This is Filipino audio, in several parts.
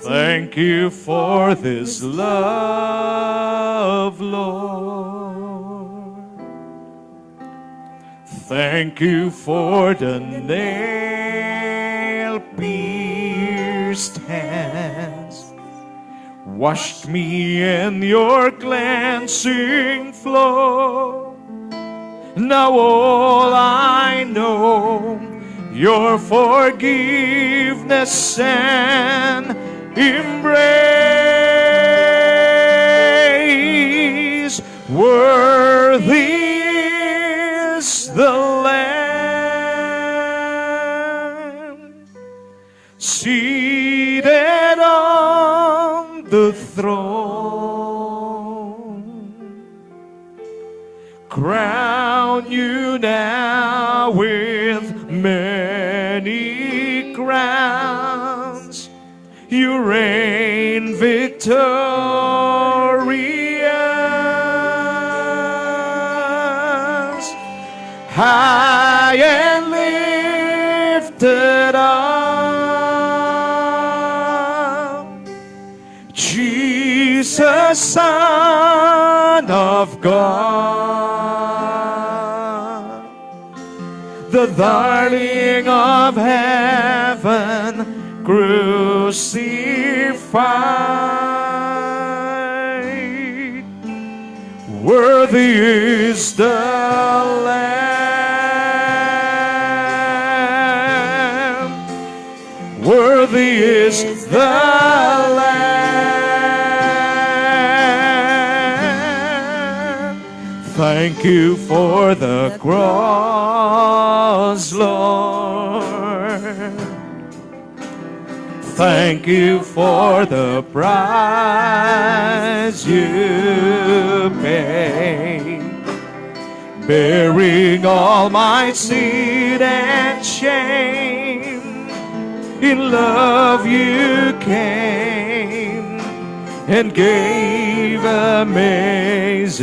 Thank you for this love, Lord. Thank you for the nail-pierced hands. Washed me in your cleansing flow. Now all I know, your forgiveness and embrace. Worthy is the Lamb seated on the throne. Crown you now with many crowns. You reign victorious, high and lifted up. Jesus, Son of God, the darling of heaven, crucified. Worthy is the Lamb. Worthy is the Lamb. Thank you for the cross, Lord. Thank you for the price you paid, bearing all my sin and shame. In love you came and gave amazing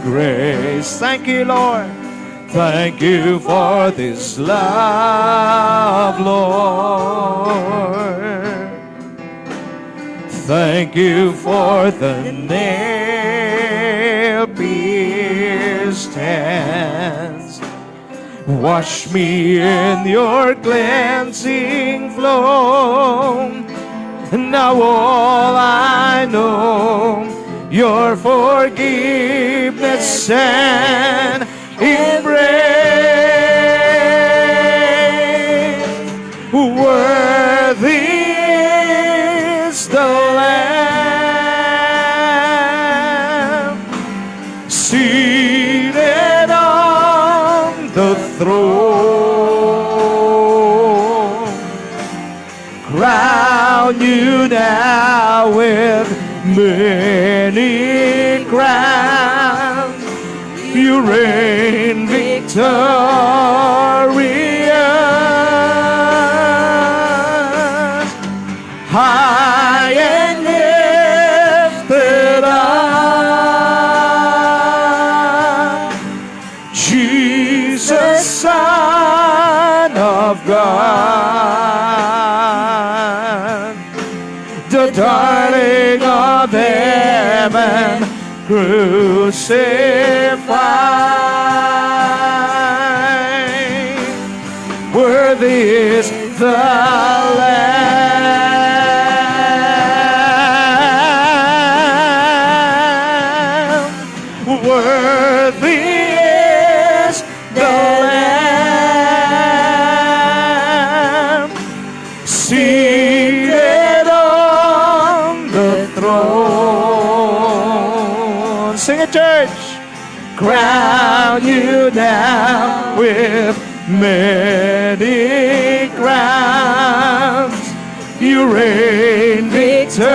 grace. Thank you, Lord. Thank you for this love, Lord. Thank you for the nail-pierced hands. Wash me in your cleansing flow. Now all I know, your forgiveness and embrace. Worthy is the Lamb seated on the throne. Crown you now with many crowns. You reign victorious, high and lifted up. Jesus, Son of God, the darling of heaven, crucified. Worthy is the Lamb. Worthy is the Lamb seated on the throne. Sing it, church. Crown you now with many crowns. You reign victorious.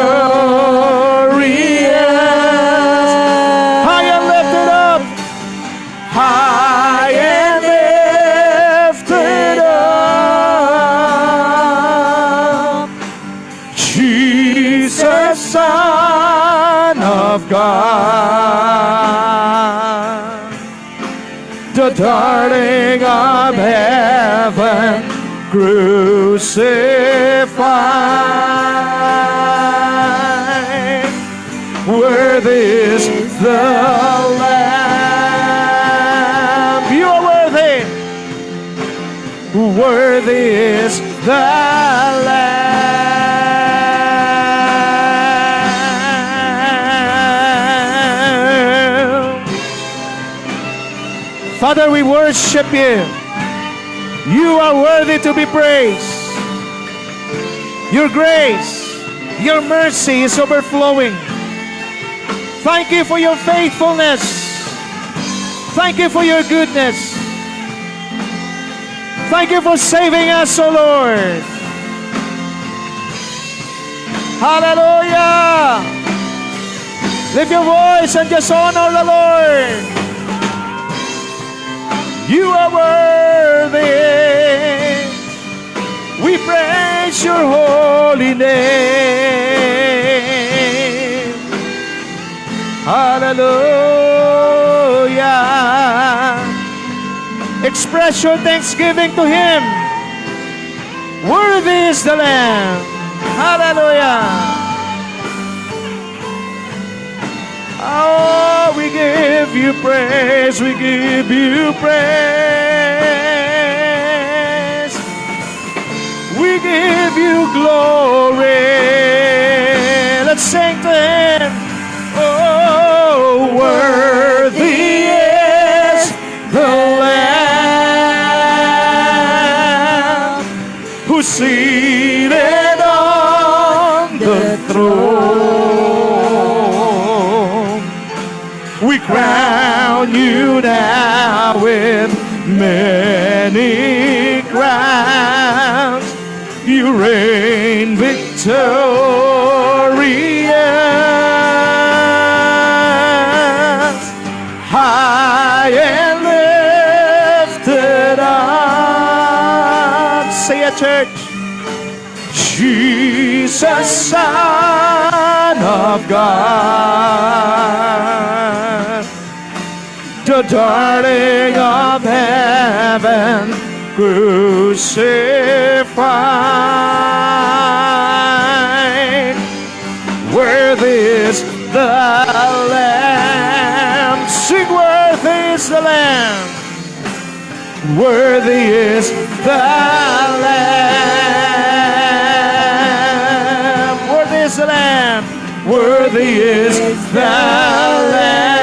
High and lifted up. High and lifted up. Jesus, Son of God, the darling of heaven, crucified. Worthy is the Lamb. You are worthy. Worthy is the Lamb. Father, we worship you. You are worthy to be praised. Your grace, your mercy is overflowing. Thank you for your faithfulness. Thank you for your goodness. Thank you for saving us, O Lord. Hallelujah. Lift your voice and just honor the Lord. You are worthy. We praise your holy name. Hallelujah. Express your thanksgiving to Him. Worthy is the Lamb. Hallelujah. Oh, we give you praise. We give you praise. We give you glory. Let's sing to Him. Oh, worthy is the Lamb who's seated on the throne. We crown you now with many crowns. You reign victorious, high and lifted up. Say it, church. Jesus, Son of God, the darling of heaven, crucified. Worthy is the Lamb. Sing, worthy is the Lamb. Worthy is the Lamb. Worthy is the Lamb. Worthy is the Lamb.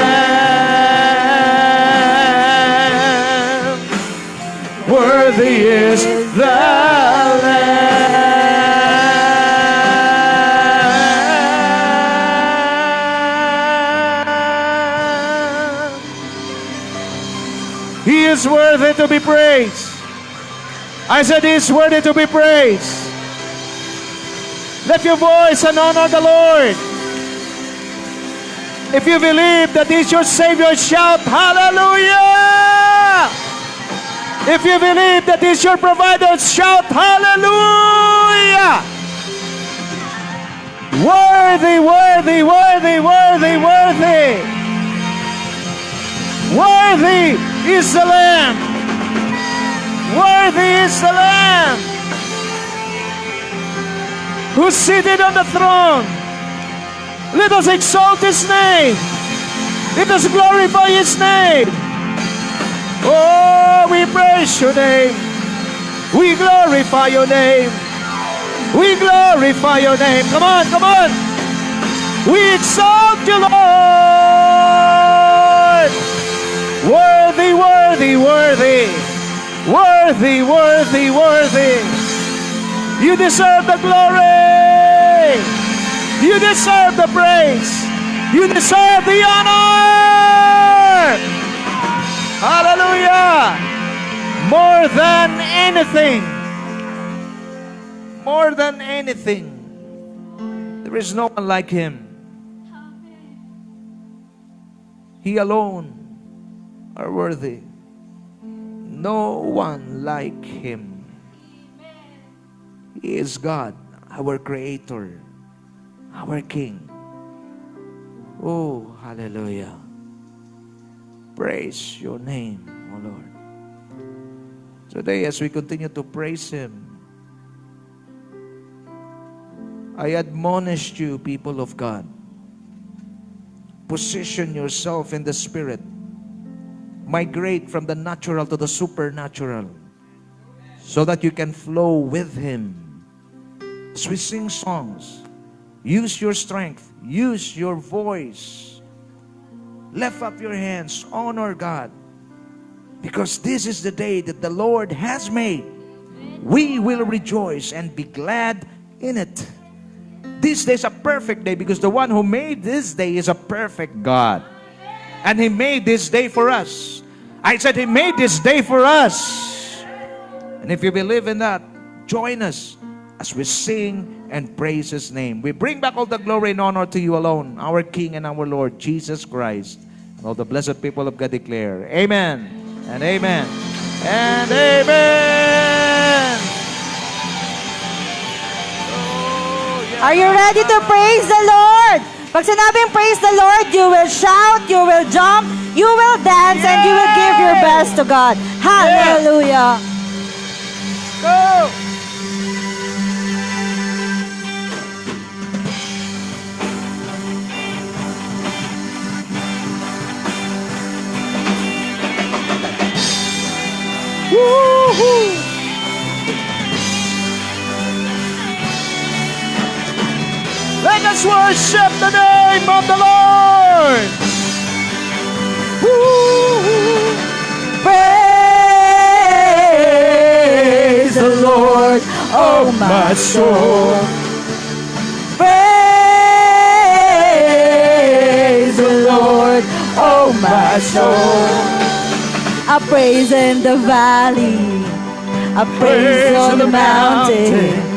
Worthy is the Lamb. He is worthy to be praised. I said He is worthy to be praised. Lift your voice and honor the Lord. If you believe that He's your Savior, shout hallelujah. If you believe that He's your provider, shout hallelujah. Worthy, worthy, worthy, worthy, worthy. Worthy is the Lamb. Worthy is the Lamb who's seated on the throne. Let us exalt His name. Let us glorify His name. Oh, we praise your name. We glorify your name. We glorify your name. Come on, come on. We exalt you, Lord. Worthy, worthy, worthy. Worthy, worthy, worthy. You deserve the glory. You deserve the praise. You deserve the honor. Hallelujah. More than anything. More than anything. There is no one like Him. He alone are worthy. No one like Him. He is God, our Creator, our King. Oh, hallelujah. Praise your name, O Lord. Today, as we continue to praise Him, I admonish you, people of God, position yourself in the Spirit. Migrate from the natural to the supernatural so that you can flow with Him. As we sing songs, use your strength, use your voice, lift up your hands, honor God, because this is the day that the Lord has made. We will rejoice and be glad in it. This day is a perfect day because the one who made this day is a perfect God. And He made this day for us. I said He made this day for us. And if you believe in that, join us as we sing and praise His name. We bring back all the glory and honor to you alone, our King and our Lord, Jesus Christ. And all the blessed people of God declare, Amen, and Amen, and Amen. Are you ready to praise the Lord? Pag sinabing praise the Lord, you will shout, you will jump, you will dance, and you will give your best to God. Hallelujah. Go! Woo-hoo! Let us worship the name of the Lord. Woo-hoo. Praise the Lord, oh my soul. Praise the Lord, oh my soul. I praise in the valley, I praise on the mountain.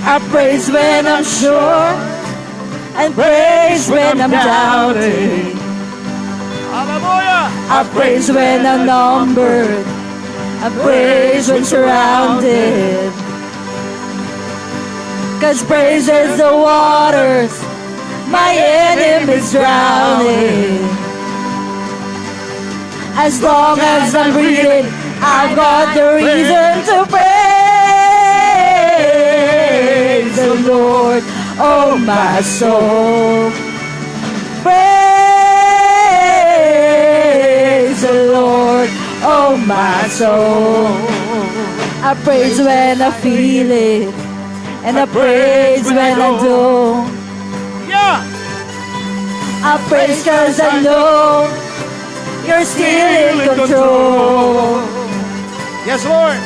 I praise when I'm sure, and praise when I'm doubting. Hallelujah! I praise when I'm numbered, I praise when surrounded. 'Cause praise is the waters my enemies drowning. As long as I'm breathing, I've got the reason to praise the Lord, oh my soul. Praise the Lord, oh my soul. I praise when I feel it, and I praise when I don't. Yeah! I praise 'cause I know You're still in control. Yes, Lord.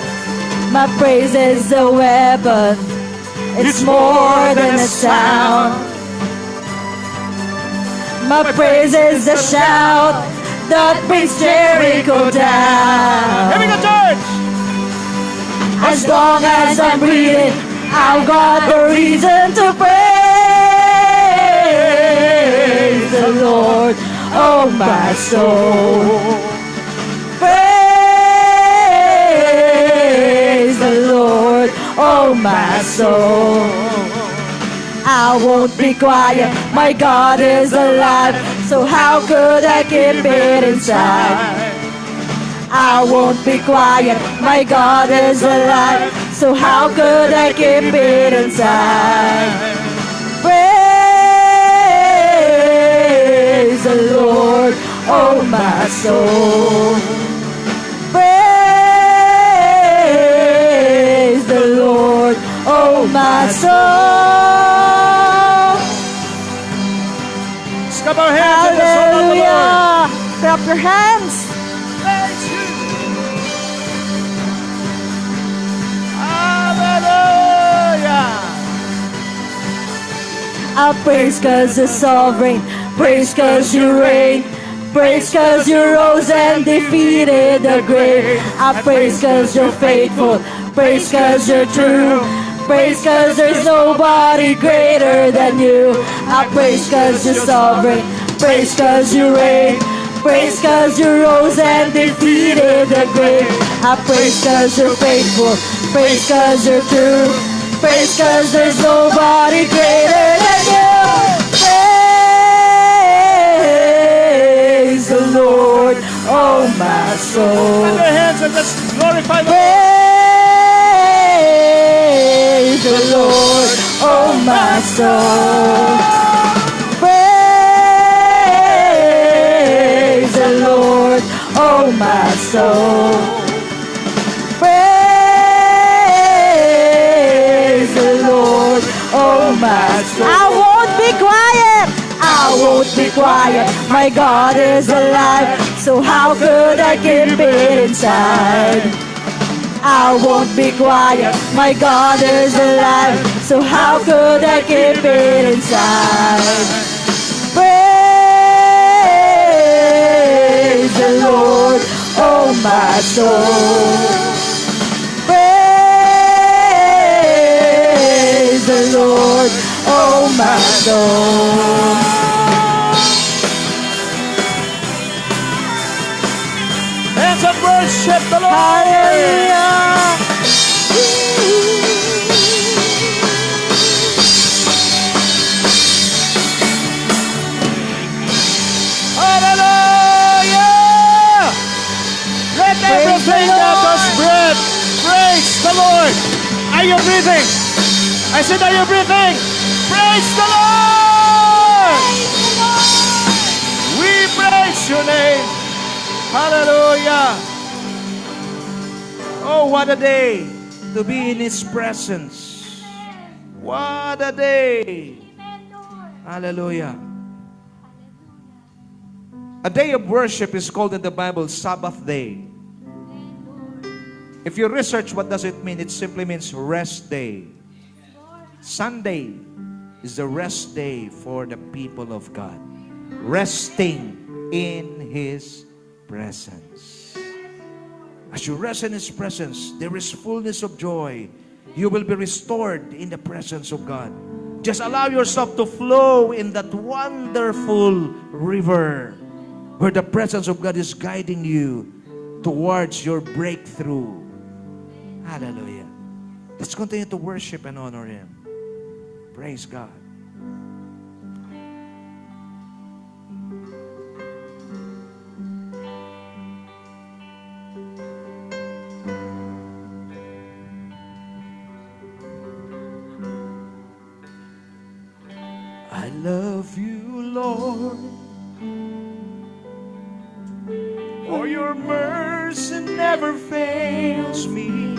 My praise is a weapon. It's more than a sound. My praise is a shout that brings Jericho down. Here we go, church. As long as I'm breathing, I've got a reason to praise the Lord, oh my soul. Praise the Lord, oh my soul. I won't be quiet, my God is alive, so how could I keep it inside? I won't be quiet, my God is alive, so how could I keep it inside? Praise the Lord, oh my soul. Praise the Lord, oh my soul. Let's clap our hands in the song of the Lord. Hallelujah. Clap your hands. Praise you. Hallelujah. I praise 'cause you're sovereign, praise 'cause you reign, praise 'cause you rose and defeated the grave. I praise 'cause you're faithful, praise 'cause you're true, praise 'cause there's nobody greater than you. I praise 'cause you're sovereign, praise 'cause you reign, praise 'cause you rose and defeated the grave. I praise 'cause you're faithful, praise 'cause you're true, praise 'cause there's nobody greater than you. Praise the Lord, oh my soul. soul. Praise the Lord, oh my soul. Praise the Lord, oh my soul. I won't be quiet. I won't be quiet. My God is alive. So how could I keep it inside? I won't be quiet. My God is alive. So how could I keep it inside? Praise the Lord, oh my soul. Praise the Lord, oh my soul. Hands up, worship the Lord. Hallelujah. Hallelujah. Let Praise everything the that has Lord. breath praise the Lord. Are you breathing? I said, are you breathing? Praise the Lord. We praise your name. Hallelujah. Oh, what a day to be in His presence. What a day. Hallelujah. A day of worship is called in the Bible Sabbath day. If you research what does it mean, it simply means rest day. Sunday is the rest day for the people of God. Resting in His presence. As you rest in His presence, there is fullness of joy. You will be restored in the presence of God. Just allow yourself to flow in that wonderful river where the presence of God is guiding you towards your breakthrough. Hallelujah. Let's continue to worship and honor Him. Praise God. I love you, Lord, for your mercy never fails me.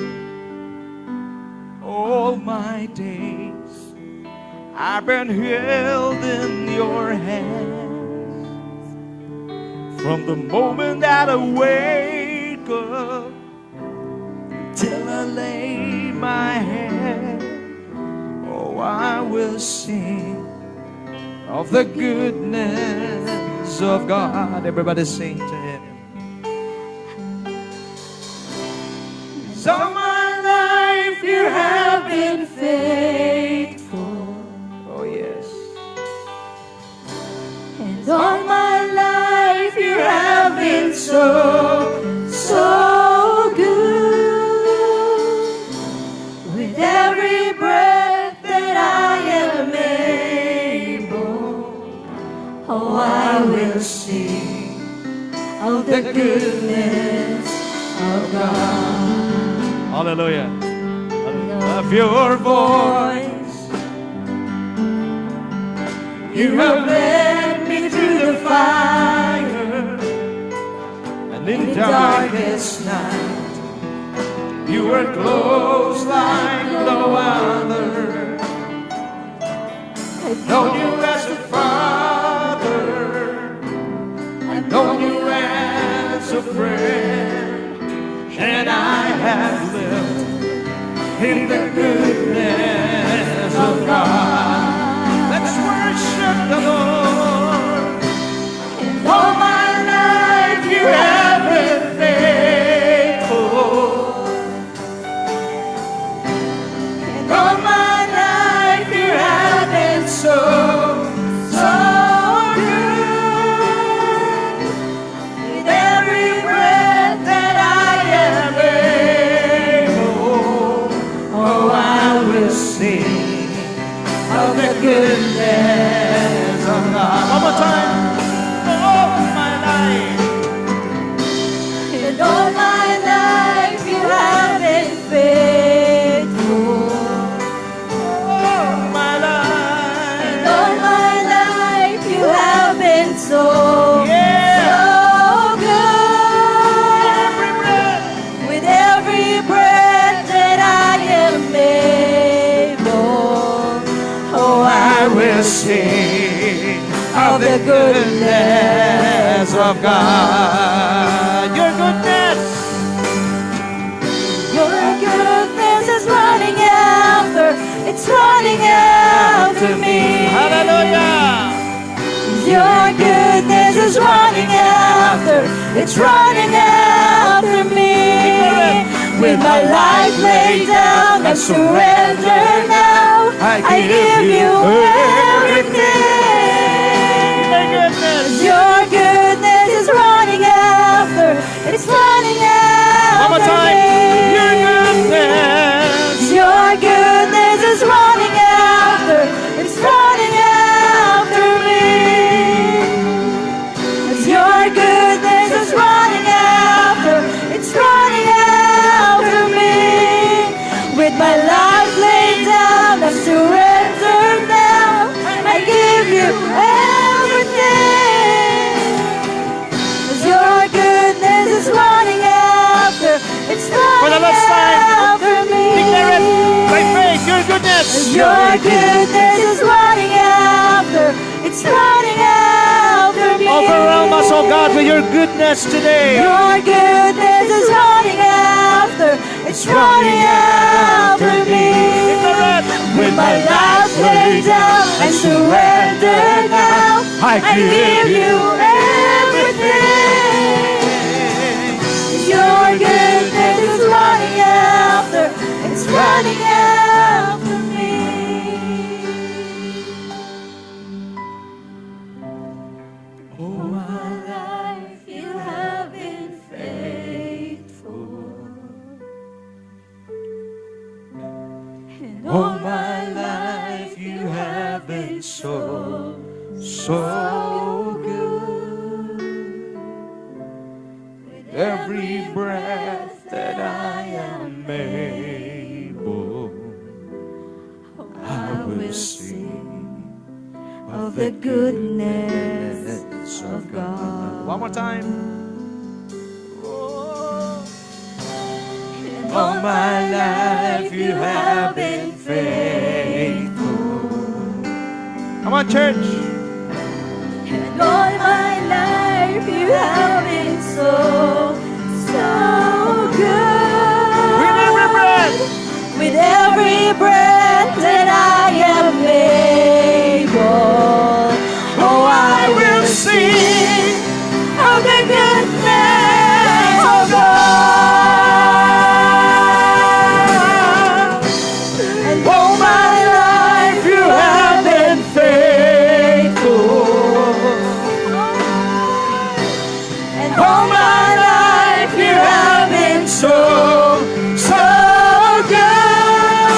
All my days I've been held in your hands. From the moment that I wake up till I lay my head, oh, I will sing of the goodness of God. Everybody sing to Him. All my life you have been faithful. Oh yes. And all my life you have been so, so good. With every breath that I am able, oh, I will sing of the goodness of God. Hallelujah. Of your voice, you have led me through the fire, and in darkest night, you were close like no other. I've known you as a father, I've known you as a friend, and I have lived in the goodness of God. Let's worship the Lord. And all my life you have been faithful. And all my life you have been so, so good. With every breath that I am able, oh, I will sing of the goodness of God. One more time. All my life. And all my life you have been faithful. All my life. I will sing of the goodness of God. Your goodness. Your goodness is running after, it's running after me. Hallelujah. Your goodness is running after, it's running after me. With my life laid down, I surrender now. I give you everything. Your goodness. Your goodness is running after, it's running One more after time. me. Your goodness. Your goodness is running after, it's running after me. Your goodness is running after, it's running after me. With my life laid down, I surrender now. I give you everything. Your goodness is running after, it's For the running last time, after me. declare it by faith. Your goodness. Your goodness is running after, it's running after me. Overwhelm us, oh God, with your goodness today. Your goodness is running after, it's running after me. Declare it. With my life laid down, I surrender now. I give you everything. Your goodness is running after, it's running after me. All my life you have been faithful. And all my life you have been so good. With every breath that I am able, I will sing of the goodness of God. One more time. And all my life you have been faithful. Come on, church. And all my life you have been so good. With every breath. With every breath that I am able, oh, I will sing of the goodness of God. And all my life you have been faithful. And all my life you have been so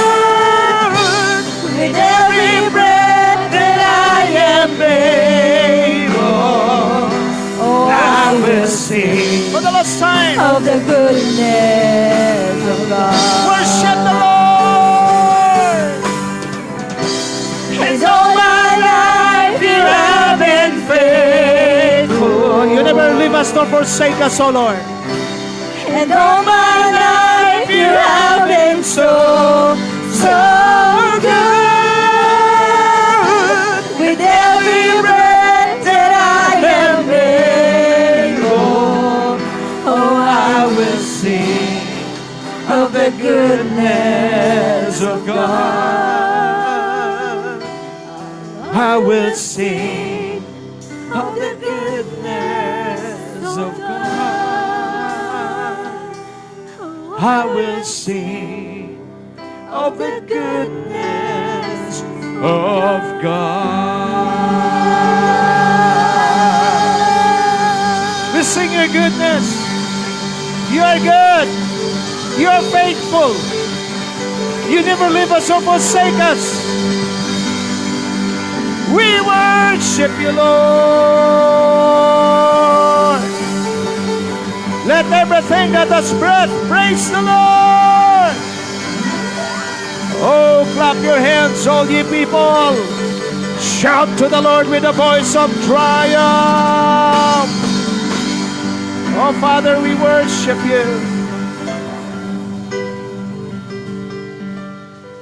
good. With every breath that I am able, oh, I will sing For the last time. of the goodness of God. Worship the Lord. And all my life you have been faithful. You never leave us nor forsake us, oh Lord. And all my life you have been so good. With every breath that I am able, oh, I will sing of the goodness of God. I will sing Of the goodness of God. I will sing of the goodness of God. We sing your goodness. You are good. You are faithful. You never leave us or forsake us. We worship you, Lord. Let everything that has breath praise the Lord. Oh, clap your hands, all ye people. Shout to the Lord with a voice of triumph. Oh, Father, we worship you.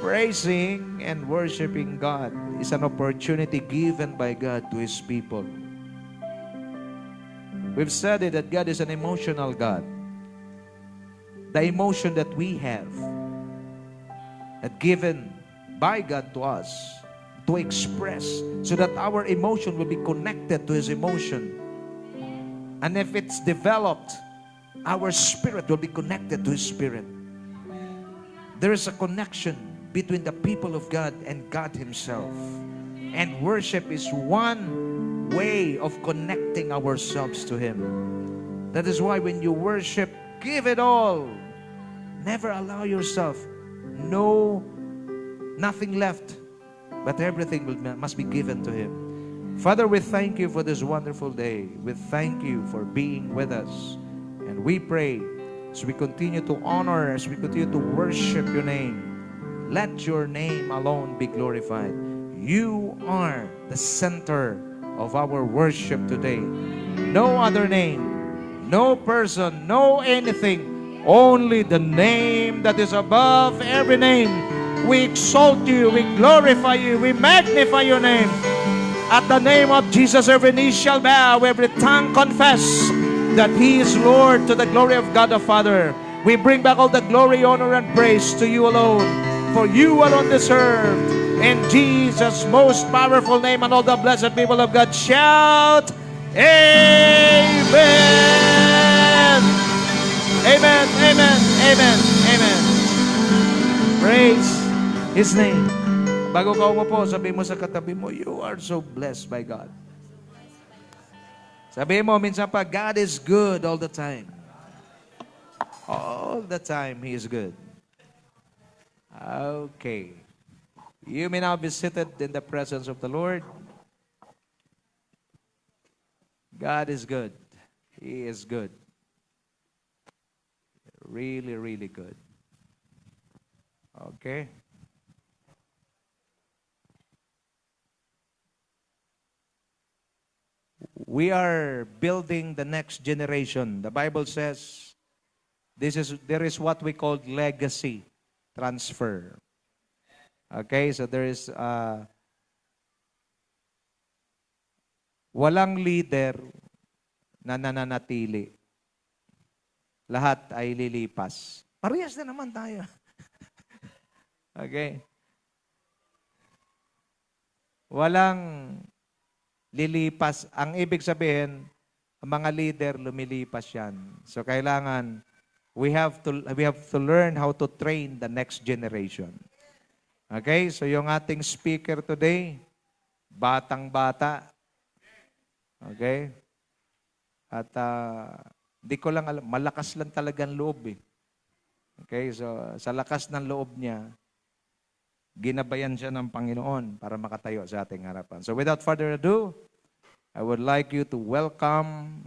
Praising and worshiping God is an opportunity given by God to His people. We've said it that God is an emotional God. The emotion that we have, that given by God to us to express, so that our emotion will be connected to His emotion. And if it's developed, our spirit will be connected to His spirit. There is a connection between the people of God and God Himself. And worship is one way of connecting ourselves to Him. That is why when you worship, give it all. Never allow yourself. No, nothing left. But everything must be given to Him. Father, we thank You for this wonderful day. We thank You for being with us. And we pray, as we continue to honor, as we continue to worship Your name, let Your name alone be glorified. You are the center of our worship today. No other name, no person, no anything, only the name that is above every name. We exalt You, we glorify You, we magnify Your name. At the name of Jesus, every knee shall bow, every tongue confess that He is Lord, to the glory of God the Father. We bring back all the glory, honor, and praise to You alone, for You alone deserve. In Jesus' most powerful name, and all the blessed people of God shout, Amen! Amen, amen, amen, amen. Praise His name. Bago ka umupo, sabi mo sa katabi mo, you are so blessed by God. Sabi mo minsan pa, God is good all the time. All the time, He is good. Okay. You may now be seated in the presence of the Lord. God is good. He is good. Really, really good. Okay. We are building the next generation. The Bible says there is what we call legacy transfer. Okay, so there is walang leader na nananatili. Lahat ay lilipas. Parehas na naman tayo. Okay. Walang lilipas. Ang ibig sabihin, ang mga leader lumilipas yan. So kailangan we have to learn how to train the next generation. Okay? So yung ating speaker today, batang-bata. Okay? At di ko lang alam, malakas lang talagang loob eh. Okay? So sa lakas ng loob niya, ginabayan siya ng Panginoon para makatayo sa ating harapan. So without further ado, I would like you to welcome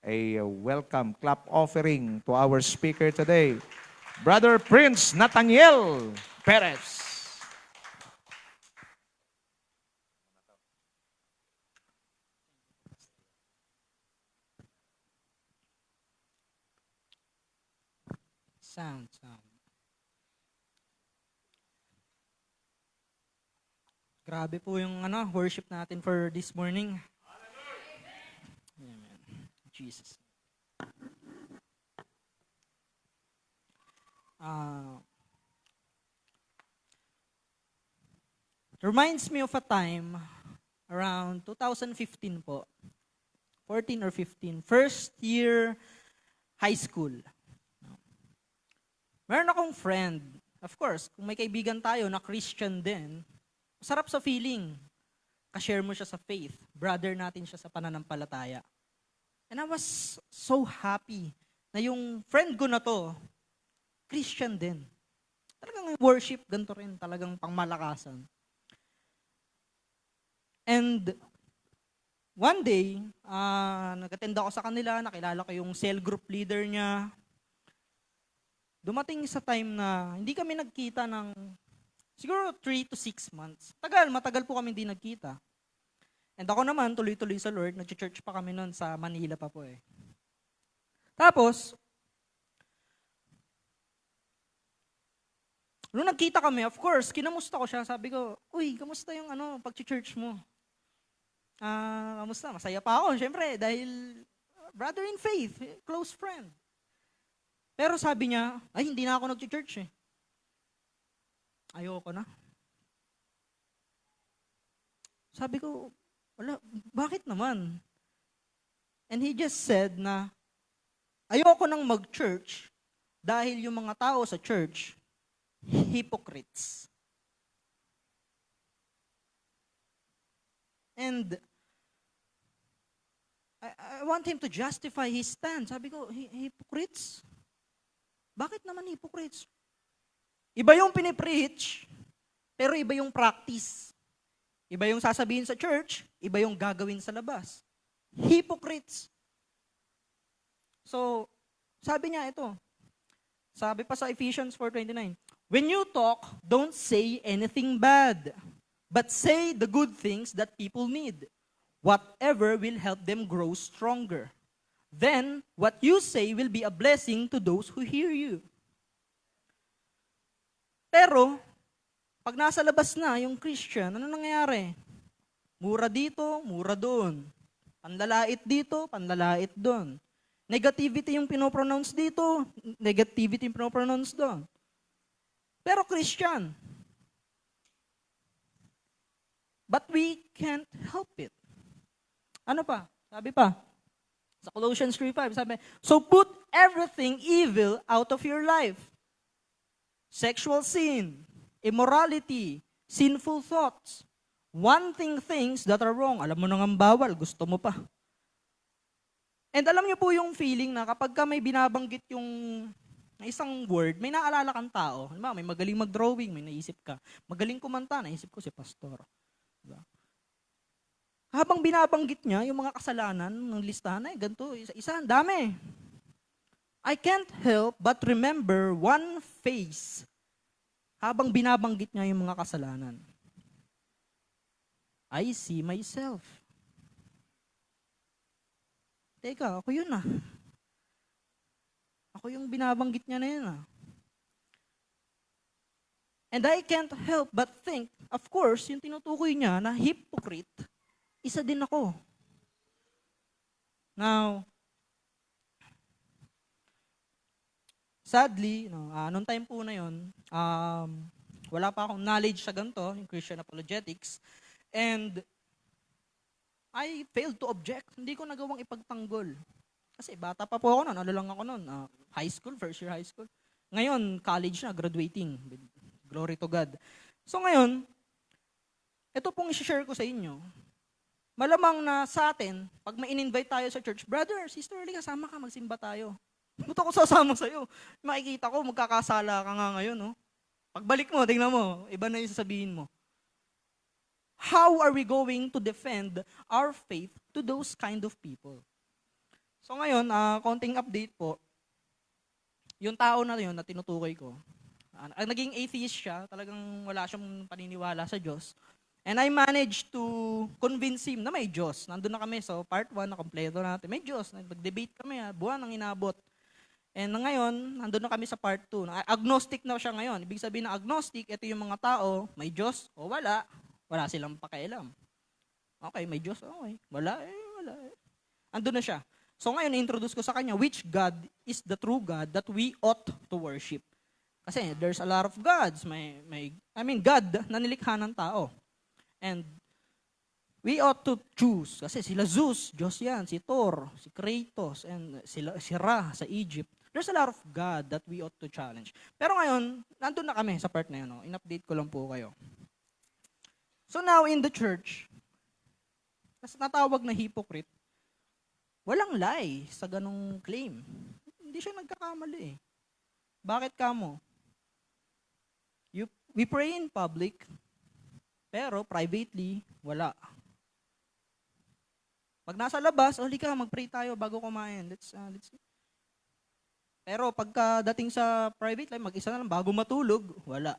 a welcome clap offering to our speaker today, Brother Prince Nathaniel Perez. Sound. Grabe po yung worship natin for this morning. Amen. Jesus. Reminds me of a time around 2015 po. 14 or 15. First year high school. Meron akong friend. Of course, kung may kaibigan tayo na Christian din, masarap sa feeling. Ka-share mo siya sa faith. Brother natin siya sa pananampalataya. And I was so happy na yung friend ko na to, Christian din. Talagang worship, ganito rin. Talagang pangmalakasan. And one day, nag-attend ako sa kanila, nakilala ko yung cell group leader niya. Dumating sa time na hindi kami nagkita ng siguro 3 to 6 months. Matagal po kami hindi nagkita. And ako naman, tuloy-tuloy sa Lord, nag-church pa kami noon sa Manila pa po eh. Tapos, Nung nagkita kami, of course, kinamusta ko siya. Sabi ko, uy, kamusta yung pag-church mo? Kamusta? Masaya pa ako, syempre, dahil brother in faith, close friend. Pero sabi niya, ay, hindi na ako nag-church eh. Ayoko na. Sabi ko, wala, bakit naman? And he just said na, ayoko nang mag-church dahil yung mga tao sa church, hypocrites. And I want him to justify his stand. Sabi ko, hypocrites? Bakit naman hypocrites? Iba yung pinipreach, pero iba yung practice. Iba yung sasabihin sa church, iba yung gagawin sa labas. Hypocrites. So, sabi niya ito. Sabi pa sa Ephesians 4:29, when you talk, don't say anything bad, but say the good things that people need. Whatever will help them grow stronger. Then, what you say will be a blessing to those who hear you. Pero, pag nasa labas na yung Christian, ano nangyayari? Mura dito, mura doon. Panlalait dito, panlalait doon. Negativity yung pinopronounce dito, negativity yung pinopronounce doon. Pero Christian. But we can't help it. Ano pa? Sabi pa, sa Colossians 3:5, sabi, so put everything evil out of your life. Sexual sin, immorality, sinful thoughts, wanting things that are wrong. Alam mo nang ang bawal, gusto mo pa. And alam niyo po yung feeling na kapag ka may binabanggit yung isang word, may naalala kang tao. Halimbawa, may magaling mag-drawing, may naisip ka. Magaling kumanta, naisip ko si pastor. Diba? Habang binabanggit niya yung mga kasalanan ng listahan, ay ganito, isa-isa, ang dami. I can't help but remember one face habang binabanggit niya yung mga kasalanan. I see myself. Teka, ako yun ah. Ako yung binabanggit niya na yun ah. And I can't help but think, of course, yung tinutukoy niya na hypocrite, isa din ako. Now, sadly, nung time po na yun, wala pa akong knowledge sa ganito, yung Christian apologetics, and I failed to object. Hindi ko nagawang ipagtanggol. Kasi bata pa po ako noon. Ano lang ako noon? High school, first year high school. Ngayon, college na, graduating. Glory to God. So ngayon, ito pong i-share ko sa inyo. Malamang na sa atin, pag may in-invite tayo sa church, brother, sister, kasama ka, magsimba tayo. Ba't ako sasama sa'yo? Makikita ko, magkakasala ka nga ngayon. No? Pagbalik mo, tingnan mo, iba na yung sasabihin mo. How are we going to defend our faith to those kind of people? So ngayon, konting update po. Yung tao na yun na tinutukoy ko, naging atheist siya, talagang wala siyang paniniwala sa Diyos. And I managed to convince him na may Diyos. Nandun na kami, so part 1 na kompleto natin. May Diyos, nag-debate kami, buwan ang inabot. And ngayon, nandun na kami sa part 2. Agnostic na siya ngayon. Ibig sabihin na agnostic, ito yung mga tao, may Diyos o wala. Wala silang pakialam. Okay, may Diyos. Okay. Wala. Andun na siya. So ngayon, introduce ko sa kanya, which God is the true God that we ought to worship. Kasi there's a lot of gods. God na nilikha ng tao. And we ought to choose. Kasi sila Zeus, Diyos yan. Si Thor, si Kratos, and si Ra sa Egypt. There's a lot of God that we ought to challenge. Pero ngayon, nandun na kami sa part na yun. No? In-update ko lang po kayo. So now in the church, kasi natawag na hypocrite, walang lie sa ganong claim. Hindi siya nagkakamali eh. Bakit kamo? We pray in public, pero privately, wala. Pag nasa labas, halika, mag-pray tayo bago kumain. Let's Pero pagka dating sa private life, mag-isa na lang, bago matulog, wala.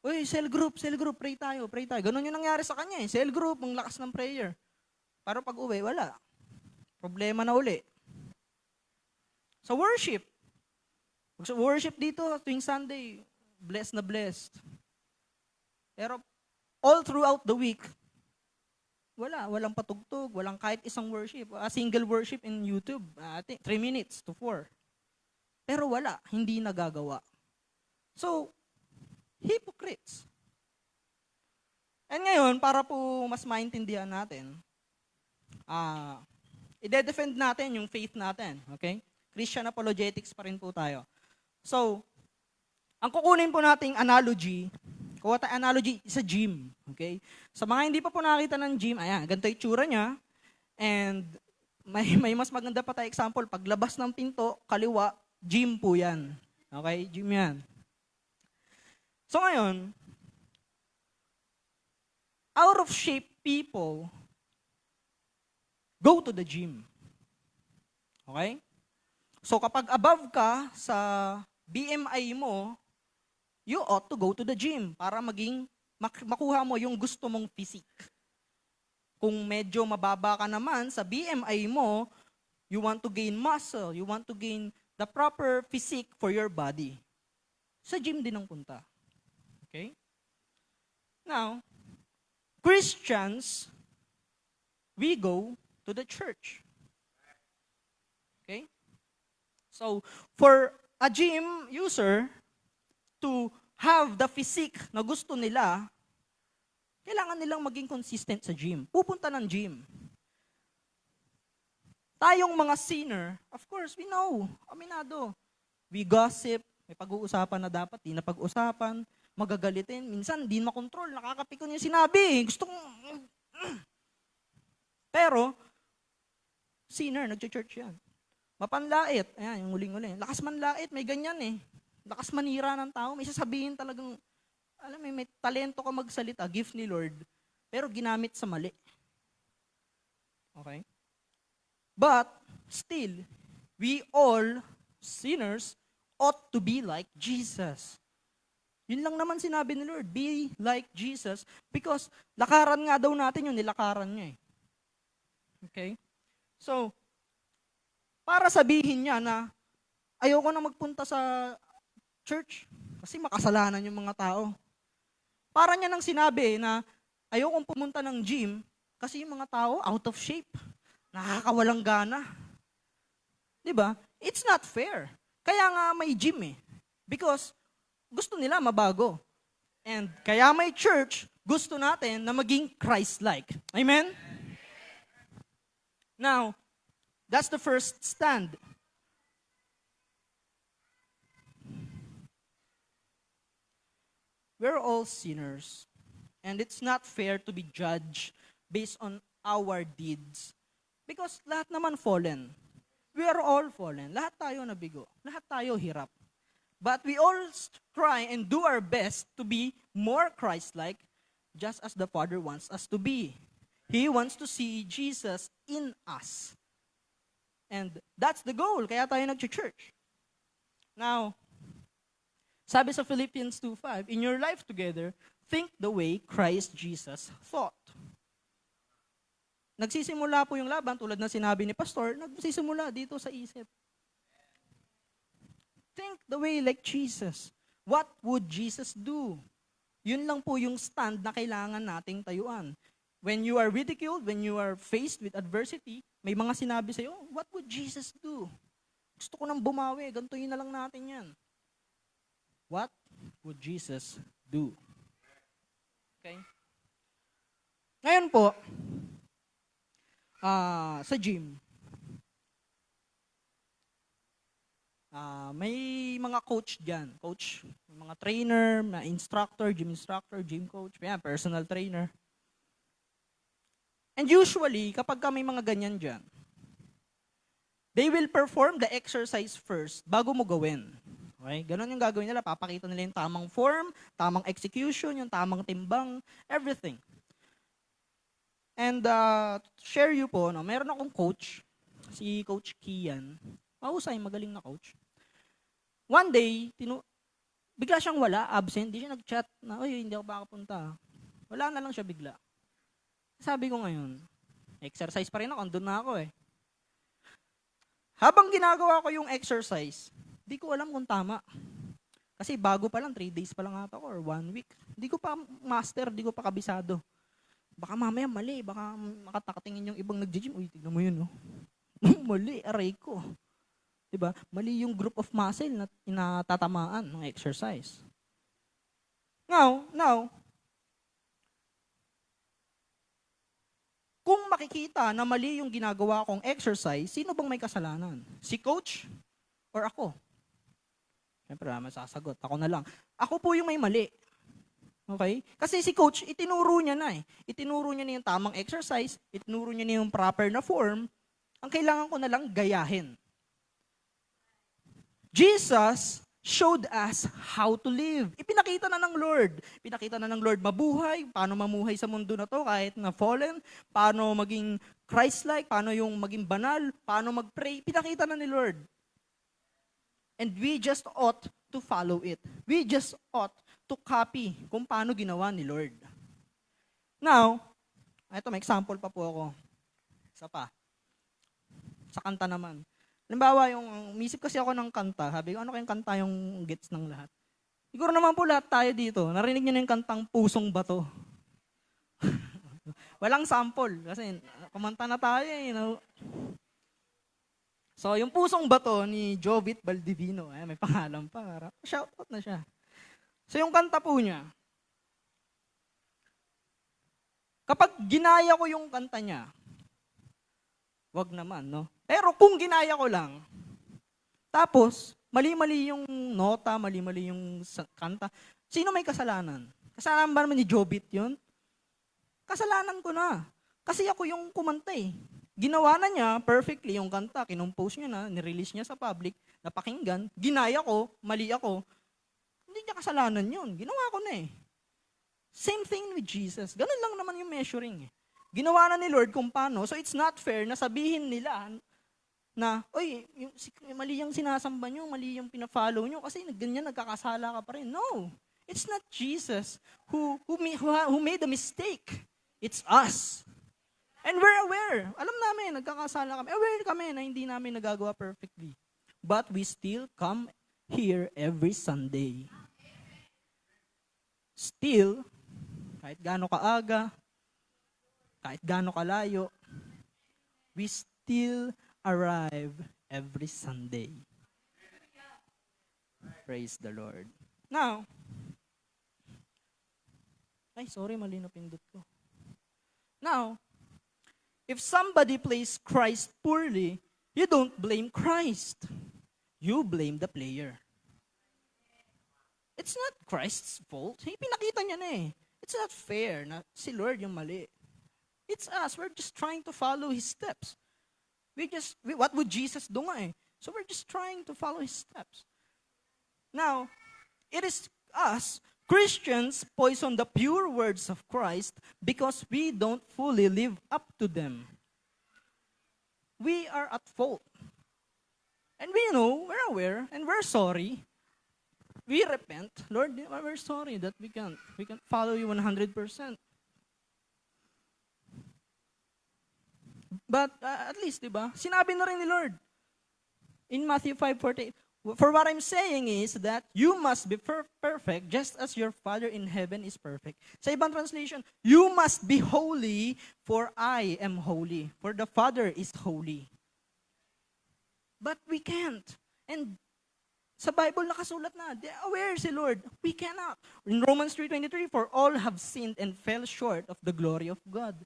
Uy, cell group, pray tayo. Ganun yung nangyari sa kanya eh. Cell group, ang lakas ng prayer. Pero pag uwi, wala. Problema na uli. Sa worship. Sa worship dito, tuwing Sunday, blessed na blessed. Pero all throughout the week, walang patugtog, walang kahit isang worship, a single worship in YouTube, I think 3 minutes to 4. Pero wala, hindi nagagawa. So, hypocrites. And ngayon, para po mas maintindihan natin, i-defend natin yung faith natin, okay? Christian apologetics pa rin po tayo. So, ang kukunin po nating analogy, kuha tayong analogy sa gym, okay? Sa mga hindi pa po nakita ng gym, ayan, ganito yung tsura niya, and may mas maganda pa tayo example, paglabas ng pinto, kaliwa, gym po yan. Okay, gym yan. So ngayon, out of shape people go to the gym. Okay? So kapag above ka sa BMI mo, you ought to go to the gym para makuha mo yung gusto mong physique. Kung medyo mababa ka naman sa BMI mo, you want to gain muscle, you want to gain the proper physique for your body. Sa gym din ang punta. Okay? Now, Christians, we go to the church. Okay? So, for a gym user to have the physique na gusto nila, kailangan nilang maging consistent sa gym. Pupunta ng gym. Tayong mga sinner, of course, we know, aminado. We gossip, may pag-uusapan na dapat, di na pag-usapan, magagalitin, minsan di makontrol, nakakapikon yung sinabi, gusto kong... Pero, sinner, nag-church yan. Mapanlait, ayan, yung huling-huli. Lakas manlait, may ganyan eh. Lakas manira ng tao, may sasabihin talagang, alam mo, may talento ka magsalita, gift ni Lord, pero ginamit sa mali. Okay? But, still, we all, sinners, ought to be like Jesus. Yun lang naman sinabi ni Lord, be like Jesus, because lakaran nga daw natin yung nilakaran niya eh. Okay? So, para sabihin niya na, ayoko na magpunta sa church, kasi makasalanan yung mga tao. Para niya nang sinabi na ayokong pumunta ng gym kasi yung mga tao out of shape. Nakakawalang gana. 'Di ba? It's not fair. Kaya nga may gym eh. Because gusto nila mabago. And kaya may church, gusto natin na maging Christ-like. Amen? Now, that's the first stand. We're all sinners, and it's not fair to be judged based on our deeds. Because lahat naman fallen. We are all fallen. Lahat tayo nabigo. Lahat tayo hirap. But we all try and do our best to be more Christ-like, just as the Father wants us to be. He wants to see Jesus in us. And that's the goal. Kaya tayo nag-church. Now, sabi sa Philippians 2:5, in your life together, think the way Christ Jesus thought. Nagsisimula po yung laban, tulad na sinabi ni Pastor, nagsisimula dito sa isip. Think the way like Jesus. What would Jesus do? Yun lang po yung stand na kailangan nating tayuan. When you are ridiculed, when you are faced with adversity, may mga sinabi sa'yo, what would Jesus do? Gusto ko nang bumawi, gantuin na lang natin yan. What would Jesus do? Okay? Ngayon po, sa gym, may mga coach dyan. Coach, mga trainer, mga instructor, gym coach, personal trainer. And usually, kapag may mga ganyan dyan, they will perform the exercise first bago mo gawin. Okay? Ganon yung gagawin nila. Papakita nila yung tamang form, tamang execution, yung tamang timbang, everything. And share you po, no, meron akong coach, si Coach Kian. Mahusay, magaling na coach. One day, bigla siyang wala, absent. Di siya nag-chat na, oy, hindi ako makapunta. Wala na lang siya bigla. Sabi ko ngayon, exercise pa rin ako, andun na ako eh. Habang ginagawa ko yung exercise, di ko alam kung tama. Kasi bago pa lang, 3 days pa lang ata ako or 1 week. Hindi ko pa master, hindi ko pa kabisado. Baka mamaya mali, baka makatakatingin yung ibang nag-gym. Uy, tignan mo yun, no? Mali, aray ko. Diba? Mali yung group of muscle na inatatamaan ng exercise. Now, kung makikita na mali yung ginagawa kong exercise, sino bang may kasalanan? Si coach or ako? Siyempre, masasagot. Ako na lang. Ako po yung may mali. Okay? Kasi si coach, itinuro niya na eh. Itinuro niya na yung tamang exercise, itinuro niya na yung proper na form. Ang kailangan ko na lang gayahin. Jesus showed us how to live. Ipinakita na ng Lord. Pinakita na ng Lord mabuhay, paano mamuhay sa mundo na to kahit na fallen, paano maging Christ-like, paano yung maging banal, paano mag-pray. Pinakita na ni Lord. And we just ought to follow it. We just ought to copy kung paano ginawa ni Lord. Now, ito may example pa po ako. Isa pa. Sa kanta naman. Halimbawa, umisip kasi ako ng kanta. Sabi ko, ano kayong kanta yung gets ng lahat? Siguro naman po lahat tayo dito. Narinig niyo na yung kantang Pusong Bato. Walang sample. Kasi kumanta na tayo eh. So, yung Pusong Bato ni Jovit Baldivino, may pangalan pa. Shoutout na siya. So, yung kanta po niya, kapag ginaya ko yung kanta niya, wag naman, no? Pero kung ginaya ko lang, tapos, mali-mali yung nota, mali-mali yung kanta, sino may kasalanan? Kasalanan ba naman ni Jovit yun? Kasalanan ko na. Kasi ako yung kumanta eh. Ginawa na niya perfectly yung kanta, kinumpose niya na, nirelease niya sa public, napakinggan, ginaya ko, mali ako, hindi niya kasalanan yun. Ginawa ko na eh. Same thing with Jesus. Ganun lang naman yung measuring eh. Ginawa na ni Lord kung paano, so it's not fair na sabihin nila na, oy, mali yung sinasamba nyo, mali yung pina-follow nyo, kasi ganyan nagkakasala ka pa rin. No, it's not Jesus who made the mistake. It's us. And we're aware. Alam namin, nagkakasala kami. Aware kami na hindi namin nagagawa perfectly. But we still come here every Sunday. Still, kahit gaano kaaga, kahit gaano kalayo, we still arrive every Sunday. Praise the Lord. Now, sorry, mali na pindot ko. Now, if somebody plays Christ poorly, you don't blame Christ. You blame the player. It's not Christ's fault. Pinakita niya na eh. It's not fair na si Lord yung mali. It's us. We're just trying to follow His steps. What would Jesus do nga eh? So we're just trying to follow His steps. Now, it is us, Christians, poison the pure words of Christ because we don't fully live up to them. We are at fault. And we know, we're aware, and we're sorry. We repent. Lord, we're sorry that we can't follow you 100%. But at least, di ba? Sinabi na rin ni Lord. In Matthew 5:48, for what I'm saying is that you must be perfect just as your Father in heaven is perfect. Sa ibang translation, you must be holy for I am holy. For the Father is holy. But we can't. And sa Bible nakasulat na, aware si Lord, we cannot. In Romans 3:23, for all have sinned and fell short of the glory of God.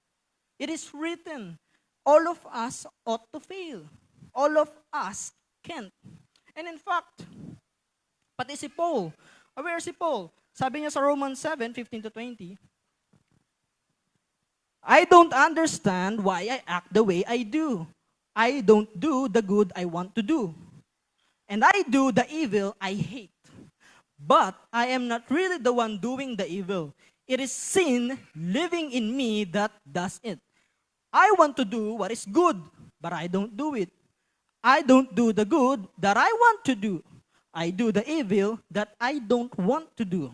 It is written, all of us ought to fail. All of us can't. And in fact, pati si Paul, aware si Paul, sabi niya sa Romans 7:15-20, I don't understand why I act the way I do. I don't do the good I want to do. And I do the evil I hate. But I am not really the one doing the evil. It is sin living in me that does it. I want to do what is good, but I don't do it. I don't do the good that I want to do. I do the evil that I don't want to do.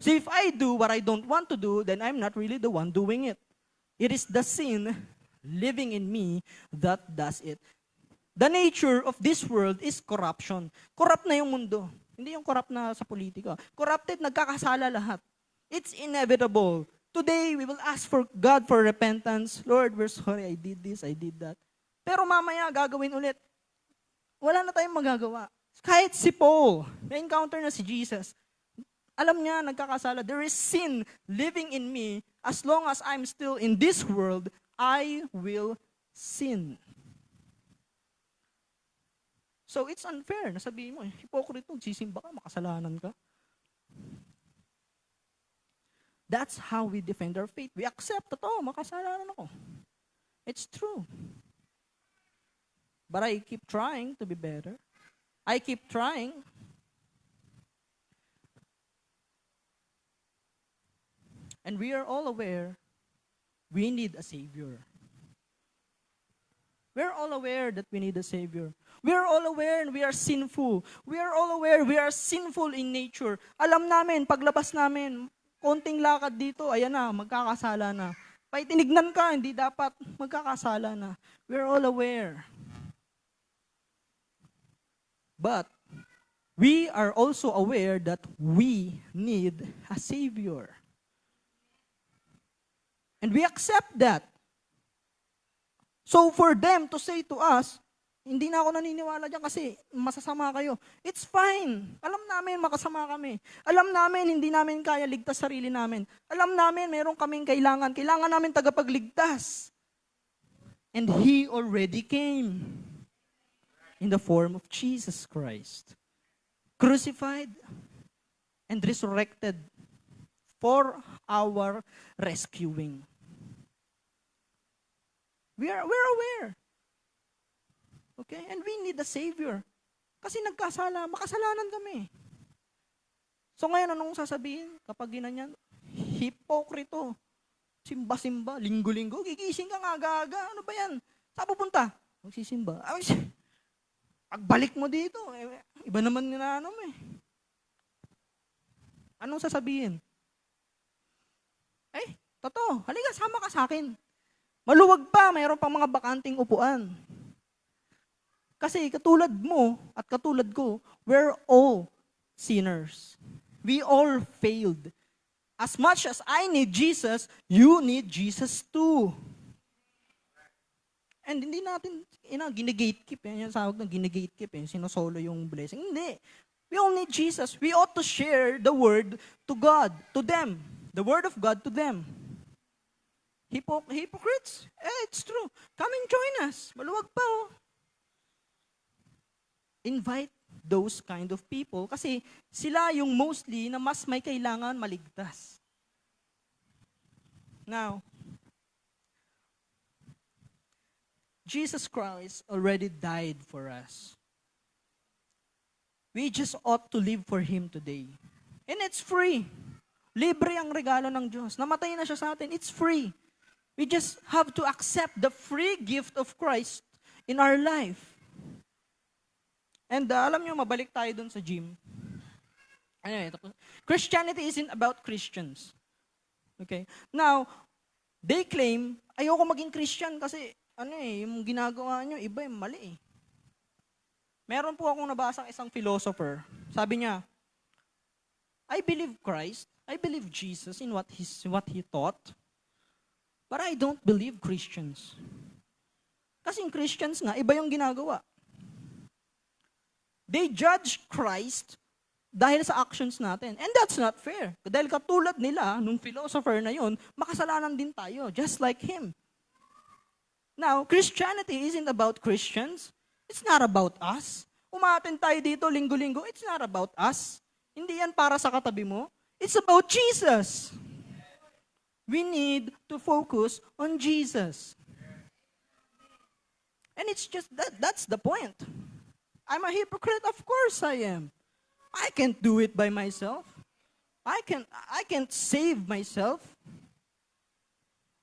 So if I do what I don't want to do, then I'm not really the one doing it. It is the sin living in me that does it. The nature of this world is corruption. Corrupt na yung mundo. Hindi yung corrupt na sa politika. Corrupted, nagkakasala lahat. It's inevitable. Today, we will ask for God for repentance. Lord, we're sorry, I did this, I did that. Pero mamaya, gagawin ulit. Wala na tayong magagawa. Kahit si Paul, na-encounter na si Jesus, alam niya, nagkakasala. There is sin living in me. As long as I'm still in this world, I will sin. So it's unfair. Nasabihin mo, hypocrite mo, sisimba ka, makasalanan ka. That's how we defend our faith. We accept, totoo, makasalanan ako. It's true. But I keep trying to be better. I keep trying. And we are all aware we need a Savior. We're all aware that we need a Savior. We are all aware we are sinful. We are all aware we are sinful in nature. Alam namin, paglabas namin, konting lakad dito, ayan na, magkakasala na. Pag tinignan ka, hindi dapat magkakasala na. We are all aware. But we are also aware that we need a Savior. And we accept that. So for them to say to us, hindi na ako naniniwala dyan kasi masasama kayo. It's fine. Alam namin makasama kami. Alam namin hindi namin kaya ligtas sarili namin. Alam namin meron kaming kailangan. Kailangan namin tagapagligtas. And He already came in the form of Jesus Christ. Crucified and resurrected for our rescuing. We're aware. Okay? And we need a Savior. Kasi makasalanan kami. So ngayon, anong sasabihin kapag ginanyan? Hipokrito. Simba-simba, linggo-linggo, gigising ka nga aga. Ano ba yan? Saan pupunta? Magsisimba. Pagbalik mo dito, iba naman mo eh. Anong sasabihin? Totoo, halika, sama ka sa akin. Maluwag pa, mayroon pang mga bakanting upuan. Kasi katulad mo at katulad ko, we're all sinners. We all failed. As much as I need Jesus, you need Jesus too. And hindi natin, gine-gatekeep. Yan yung sawag ng gine-gatekeep. Sinosolo yung blessing. Hindi. We all need Jesus. We ought to share the word to God, to them. The word of God to them. Hypocrites? It's true. Come and join us. Maluwag pa oh. Invite those kind of people kasi sila yung mostly na mas may kailangan maligtas. Now, Jesus Christ already died for us. We just ought to live for Him today. And it's free. Libre ang regalo ng Diyos. Namatay na siya sa atin. It's free. We just have to accept the free gift of Christ in our life. And alam nyo, mabalik tayo dun sa gym. Anyway, Christianity isn't about Christians. Okay? Now, they claim, ayoko maging Christian kasi yung ginagawa nyo, iba yung mali eh. Meron po akong nabasang isang philosopher. Sabi niya, I believe Christ, I believe Jesus in what He taught, but I don't believe Christians. Kasi yung Christians nga, iba yung ginagawa. They judge Christ dahil sa actions natin. And that's not fair. Dahil katulad nila, nung philosopher na yun, makasalanan din tayo, just like him. Now, Christianity isn't about Christians. It's not about us. Umaten tayo dito linggo-linggo, it's not about us. Hindi yan para sa katabi mo. It's about Jesus. We need to focus on Jesus. And it's just that's the point. I'm a hypocrite, of course I am. I can't do it by myself. I can't save myself.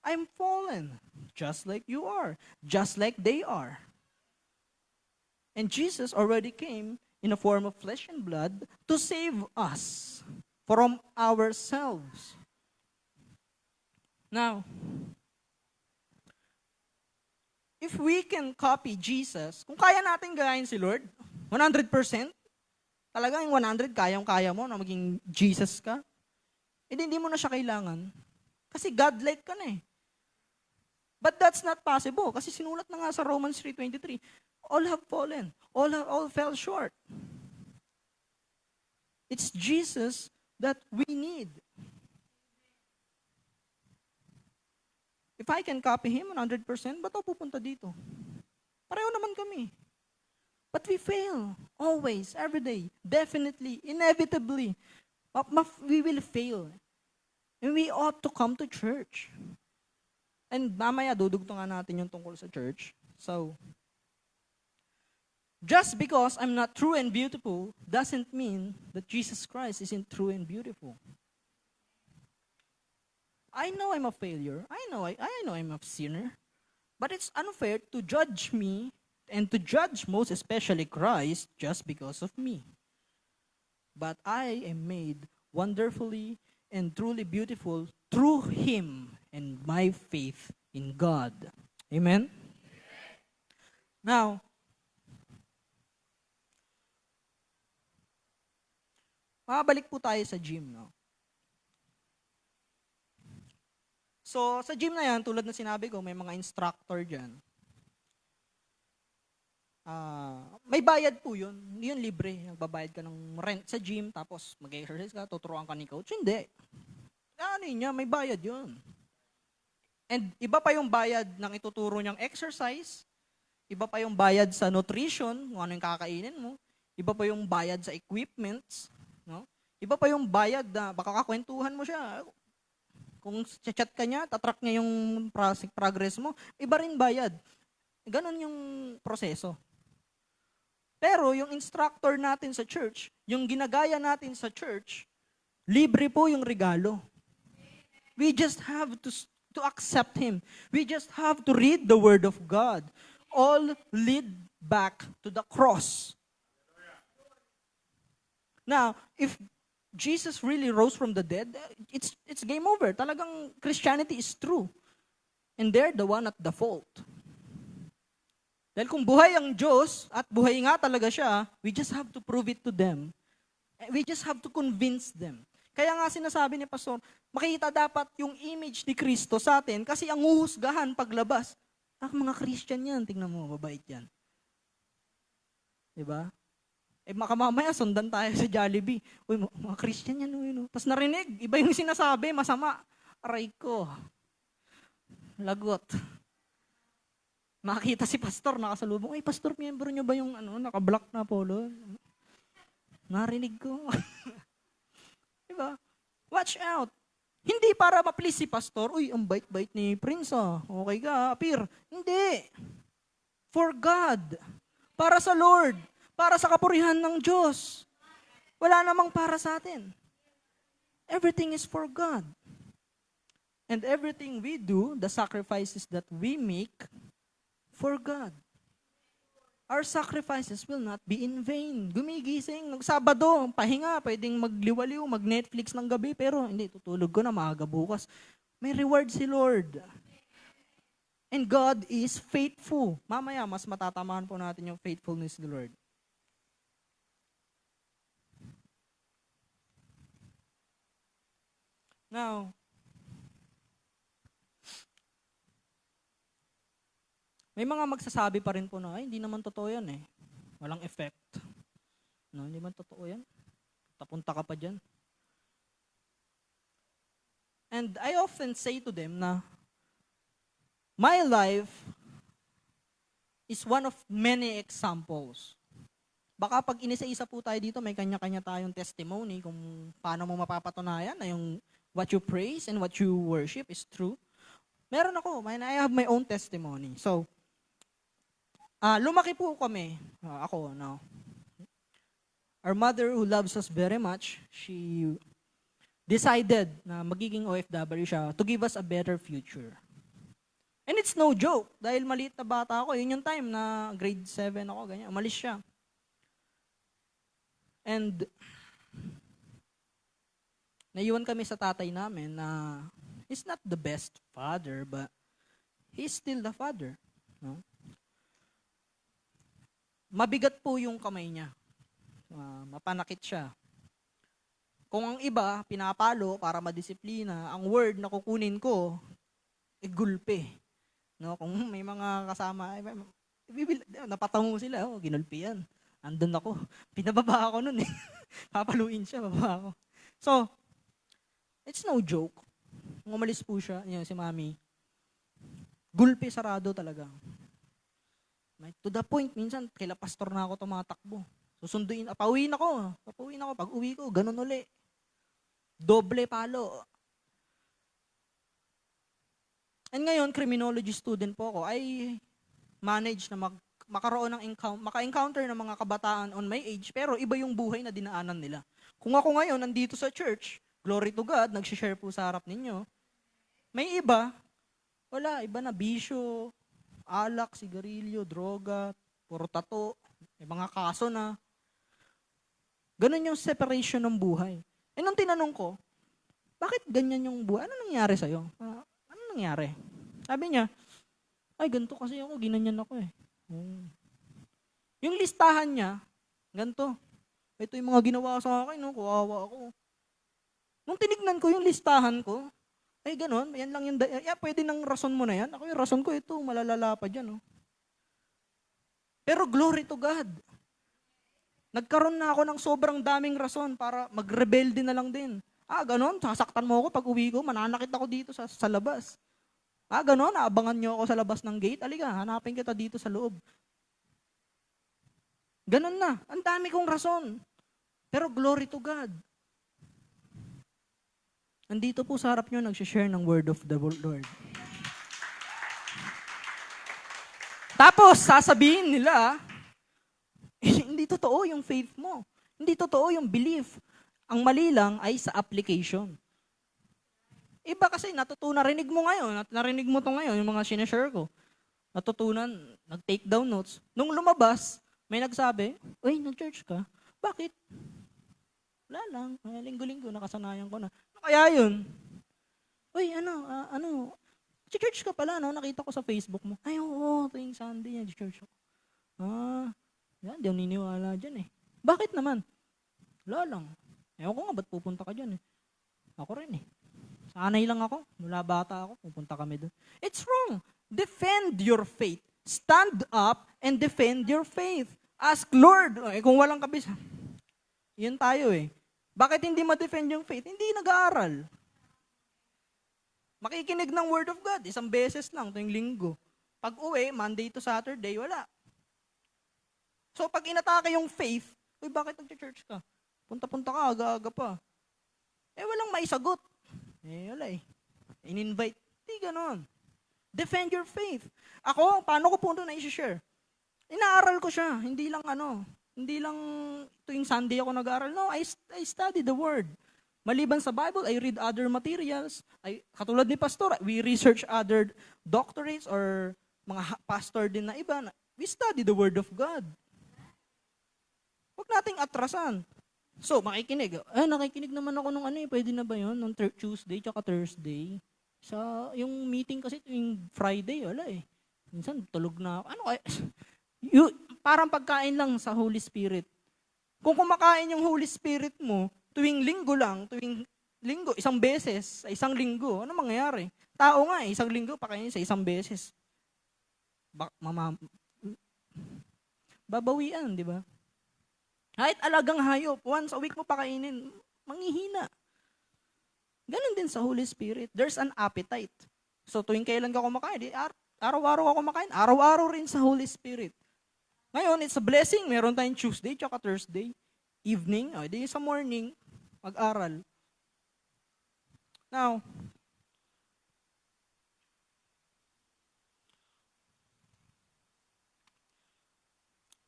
I'm fallen, just like you are, just like they are. And Jesus already came in a form of flesh and blood to save us from ourselves. Now, if we can copy Jesus, kung kaya natin gayahin si Lord, 100%, Talagang yung 100, kayang-kaya mo na maging Jesus ka. Hindi mo na siya kailangan. Kasi God-like ka na eh. But that's not possible. Kasi sinulat na nga sa Romans 3:23, all have fallen. All fell short. It's Jesus that we need. If I can copy Him 100%, ba't ako pupunta dito? Pareho naman kami. But we fail. Always, every day. Definitely, inevitably. We will fail. And we ought to come to church. And mamaya, dudugtungan natin yung tungkol sa church. So, just because I'm not true and beautiful doesn't mean that Jesus Christ isn't true and beautiful. I know I'm a failure. I know I'm a sinner. But it's unfair to judge me and to judge most especially Christ just because of me. But I am made wonderfully and truly beautiful through Him and my faith in God. Amen? Now, mabalik po tayo sa gym, no? So, sa gym na yan, tulad na sinabi ko, may mga instructor dyan. May bayad po yun. Hindi yun libre. Magbabayad ka ng rent sa gym, tapos mag-exercise ka, tuturuan ka ni coach. Hindi. Ano yun niya, may bayad yun. And iba pa yung bayad ng ituturo niyang exercise, iba pa yung bayad sa nutrition, kung ano yung kakainin mo, iba pa yung bayad sa equipments, no? Iba pa yung bayad na baka kakwentuhan mo siya. Kung chat ka niya, tatrack niya yung progress mo, iba rin bayad. Ganon yung proseso. Pero yung instructor natin sa church, yung ginagaya natin sa church, libre po yung regalo. We just have to accept Him. We just have to read the Word of God. All lead back to the cross. Now, if Jesus really rose from the dead, it's game over. Talagang Christianity is true. And they're the one at the fault. Dahil kung buhay ang Diyos, at buhay nga talaga siya, we just have to prove it to them. We just have to convince them. Kaya nga sinasabi ni Pastor, makita dapat yung image ni Kristo sa atin kasi ang uhusgahan paglabas. Mga Christian yan, tingnan mo, mabait yan. Diba? Makamamaya, sundan tayo sa Jollibee. Uy, mga Christian yan. Tapos narinig, iba yung sinasabi, masama. Aray ko. Lagot. Makita si pastor, nakasalubong. Ay, pastor, miyembro nyo ba yung naka-black na polo? Narinig ko. Diba? Watch out. Hindi para ma-please si pastor. Uy, ang bait-bait ni Prince, okay ka, appear. Hindi. For God. Para sa Lord. Para sa kapurihan ng Diyos. Wala namang para sa atin. Everything is for God. And everything we do, the sacrifices that we make, for God. Our sacrifices will not be in vain. Gumigising, Sabado, pahinga, pwedeng magliwaliw, mag-Netflix ng gabi, pero hindi, tutulog ko na maaga bukas. May reward si Lord. And God is faithful. Mamaya, mas matatamaan po natin yung faithfulness ni Lord. Now, may mga magsasabi pa rin po na, ay, hindi naman totoo yan eh. Walang effect. No, hindi naman totoo yan. Tapunta ka pa dyan. And I often say to them na, my life is one of many examples. Baka pag inisa-isa po tayo dito, may kanya-kanya tayong testimony kung paano mo mapapatunayan na yung what you praise and what you worship is true. Meron ako, I have my own testimony. So, lumaki po kami, ako, no. Our mother who loves us very much, she decided na magiging OFW siya to give us a better future. And it's no joke, dahil maliit na bata ako, yun yung time na grade 7 ako, ganyan, umalis siya. And, naiwan kami sa tatay namin na he's not the best father, but he's still the father. No? Mabigat po yung kamay niya. mapanakit siya. Kung ang iba, pinapalo para madisiplina, ang word na kukunin ko, gulpe. No? Kung may mga kasama, napatango sila, ginulpi yan. Andun ako. Pinababa ako nun eh. Papaluin siya, baba ako. So, it's no joke. Nung umalis po siya, yun, si Mami, gulpe sarado talaga. To the point, minsan, kila pastor na ako tumatakbo. Susunduin, pauwiin ako. Pag uwi ko, ganun uli. Doble palo. And ngayon, criminology student po ako, ay manage na makaroon ng maka-encounter ng mga kabataan on my age, pero iba yung buhay na dinaanan nila. Kung ako ngayon, nandito sa church, glory to God, nag-share po sa harap ninyo, may iba, wala, iba na bisyo, alak, sigarilyo, droga, puro tato, may mga kaso na. Ganun yung separation ng buhay. Eh nung tinanong ko, bakit ganyan yung buhay? Ano nangyari sa'yo? Ano nangyari? Sabi niya, ay ganito kasi ako, ginanyan ako eh. Yung listahan niya, ganito. Ito yung mga ginawa sa akin, no? Kuwawa ako. Nung tinignan ko yung listahan ko, ay ganon, yan lang yung, pwede ng rason mo na yan. Ako yung rason ko, ito, malalala pa dyan. No? Pero glory to God. Nagkaroon na ako ng sobrang daming rason para mag-rebelde na lang din. Ganon, sasaktan mo ako pag uwi ko, mananakit ako dito sa labas. Ganon, aabangan nyo ako sa labas ng gate, aliga, hanapin kita dito sa loob. Ganon na, ang dami kong rason. Pero glory to God. Nandito po sa harap nyo, nagsishare ng word of the Lord. Tapos, sasabihin nila, hindi totoo yung faith mo. Hindi totoo yung belief. Ang mali lang ay sa application. Iba kasi narinig mo ngayon, narinig mo to ngayon, yung mga sinashare ko. Natutunan, nag-take down notes. Nung lumabas, may nagsabi, uy, nag-church ka? Bakit? Wala lang, linggo-linggo, nakasanayan ko na. Ano kaya yun? Uy, church ka pala, no? Nakita ko sa Facebook mo. Ay, oo, tuwing Sunday, church ako. Yan, di ako niniwala dyan eh. Bakit naman? Wala lang. Ewan ko nga, ba't pupunta ka dyan eh? Ako rin eh. Sanay lang ako. Mula bata ako, pupunta kami doon. It's wrong. Defend your faith. Stand up and defend your faith. Ask Lord. Kung walang kabisa. Yun tayo eh. Bakit hindi ma-defend yung faith? Hindi nag-aaral. Makikinig ng Word of God. Isang beses lang, tuwing linggo. Pag uwi, Monday to Saturday, wala. So pag inatake yung faith, uy, bakit nag-church ka? Punta-punta ka, aga-aga pa. Walang maisagot. Wala eh. In-invite. Hindi ganon. Defend your faith. Ako, paano ko po ito na-share? Inaaral ko siya. Hindi lang tuwing Sunday ako nag-aaral. No, I study the Word. Maliban sa Bible, I read other materials. Katulad ni Pastor, we research other doctorates or mga pastor din na iba. We study the Word of God. Huwag nating atrasan. So, makikinig. Nakikinig naman ako nung pwede na ba yun? Nung Tuesday tsaka Thursday. Yung meeting kasi tuwing Friday, wala eh. Minsan, tulog na ako. Parang pagkain lang sa Holy Spirit. Kung kumakain yung Holy Spirit mo, tuwing linggo lang, isang beses, sa isang linggo, ano mangyayari? Tao nga isang linggo, pakainin sa isang beses. Babawian, di ba? Kahit alagang hayop, once a week mo pakainin, manghihina. Ganon din sa Holy Spirit. There's an appetite. So tuwing kailan ka kumakain, araw-araw ka kumakain, araw-araw rin sa Holy Spirit. Ngayon, it's a blessing. Meron tayong Tuesday tsaka Thursday. Evening, di sa morning, mag-aral. Now,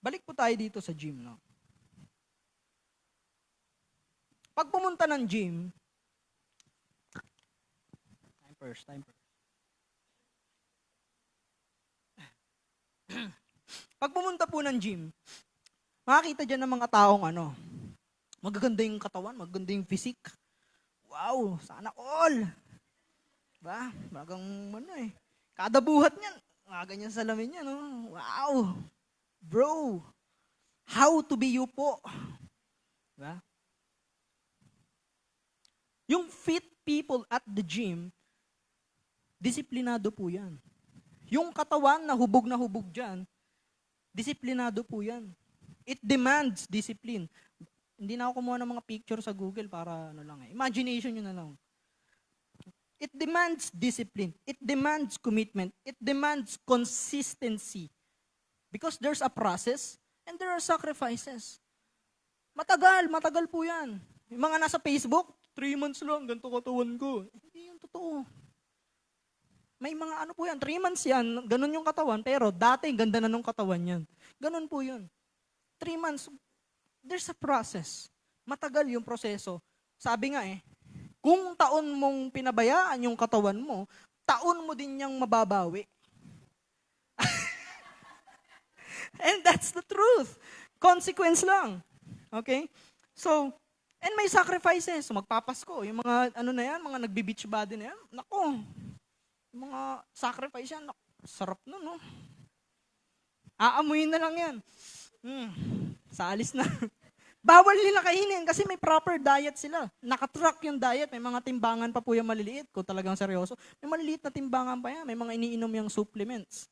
balik po tayo dito sa gym, no? Pag pumunta ng gym, time first. Pag pumunta po ng gym, makakita dyan ng mga taong magaganda yung katawan, magaganda yung physique. Wow, sana all. Diba? Bagang kada buhat niyan, ganyan salamin niya, no? Wow. Bro, how to be you po? Diba? Yung fit people at the gym, disiplinado po yan. Yung katawan na hubog dyan, disiplinado po yan. It demands discipline. Hindi na ako kumuha ng mga picture sa Google para ano lang eh. Imagination nyo na lang. It demands discipline. It demands commitment. It demands consistency. Because there's a process and there are sacrifices. Matagal po yan. Yung mga nasa Facebook, 3 months lang, ganito katawan ko. Hindi yung totoo. May mga ano po yan, 3 months yan, ganun yung katawan, pero dati ganda na nung katawan yan. Ganun po yun. 3 months, there's a process. Matagal yung proseso. Sabi nga kung taon mong pinabayaan yung katawan mo, taon mo din niyang mababawi. And that's the truth. Consequence lang. Okay? So, and may sacrifices. So, magpapasko. Yung mga, ano na yan, mga nagbi-beach body na yan, nako, yung mga sacrifice yan, nako, sarap nun, no? Aamuyin na lang yan. Saalis na. Bawal nila kainin kasi may proper diet sila. Nakatrack yung diet. May mga timbangan pa po yung maliliit. Kung talagang seryoso. May maliliit na timbangan pa yan. May mga iniinom yung supplements.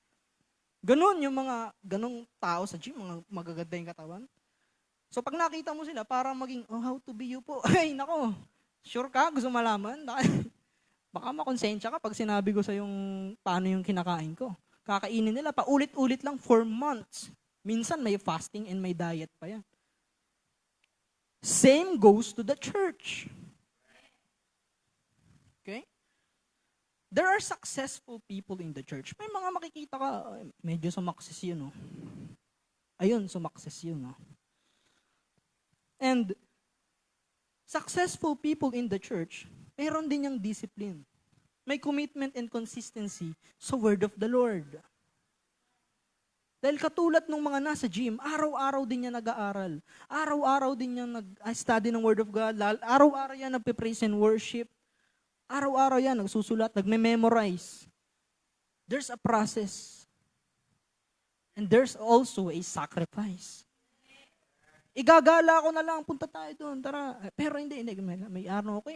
Ganun yung mga, ganung tao sa gym, mga magaganda yung katawan. So pag nakita mo sila, parang maging, how to be you po. Ay, nako, sure ka? Gusto malaman? Baka makonsensya ka pag sinabi ko sa yung paano yung kinakain ko. Kakainin nila, paulit-ulit lang for months. Minsan may fasting and may diet pa yan. Same goes to the church. Okay? There are successful people in the church. May mga makikita ka, medyo sumakses yun, no? Ayun, sumakses yun, no? And successful people in the church, meron din yung discipline. May commitment and consistency sa word of the Lord. Dahil katulad ng mga nasa gym, araw-araw din yan nag-aaral. Araw-araw din yan nag-study ng word of God. Araw-araw yan nagpe-praise and worship. Araw-araw yan nagsusulat, nagme-memorize. There's a process. And there's also a sacrifice. Igagala ko na lang, punta tayo doon, tara. Pero hindi, may ano ako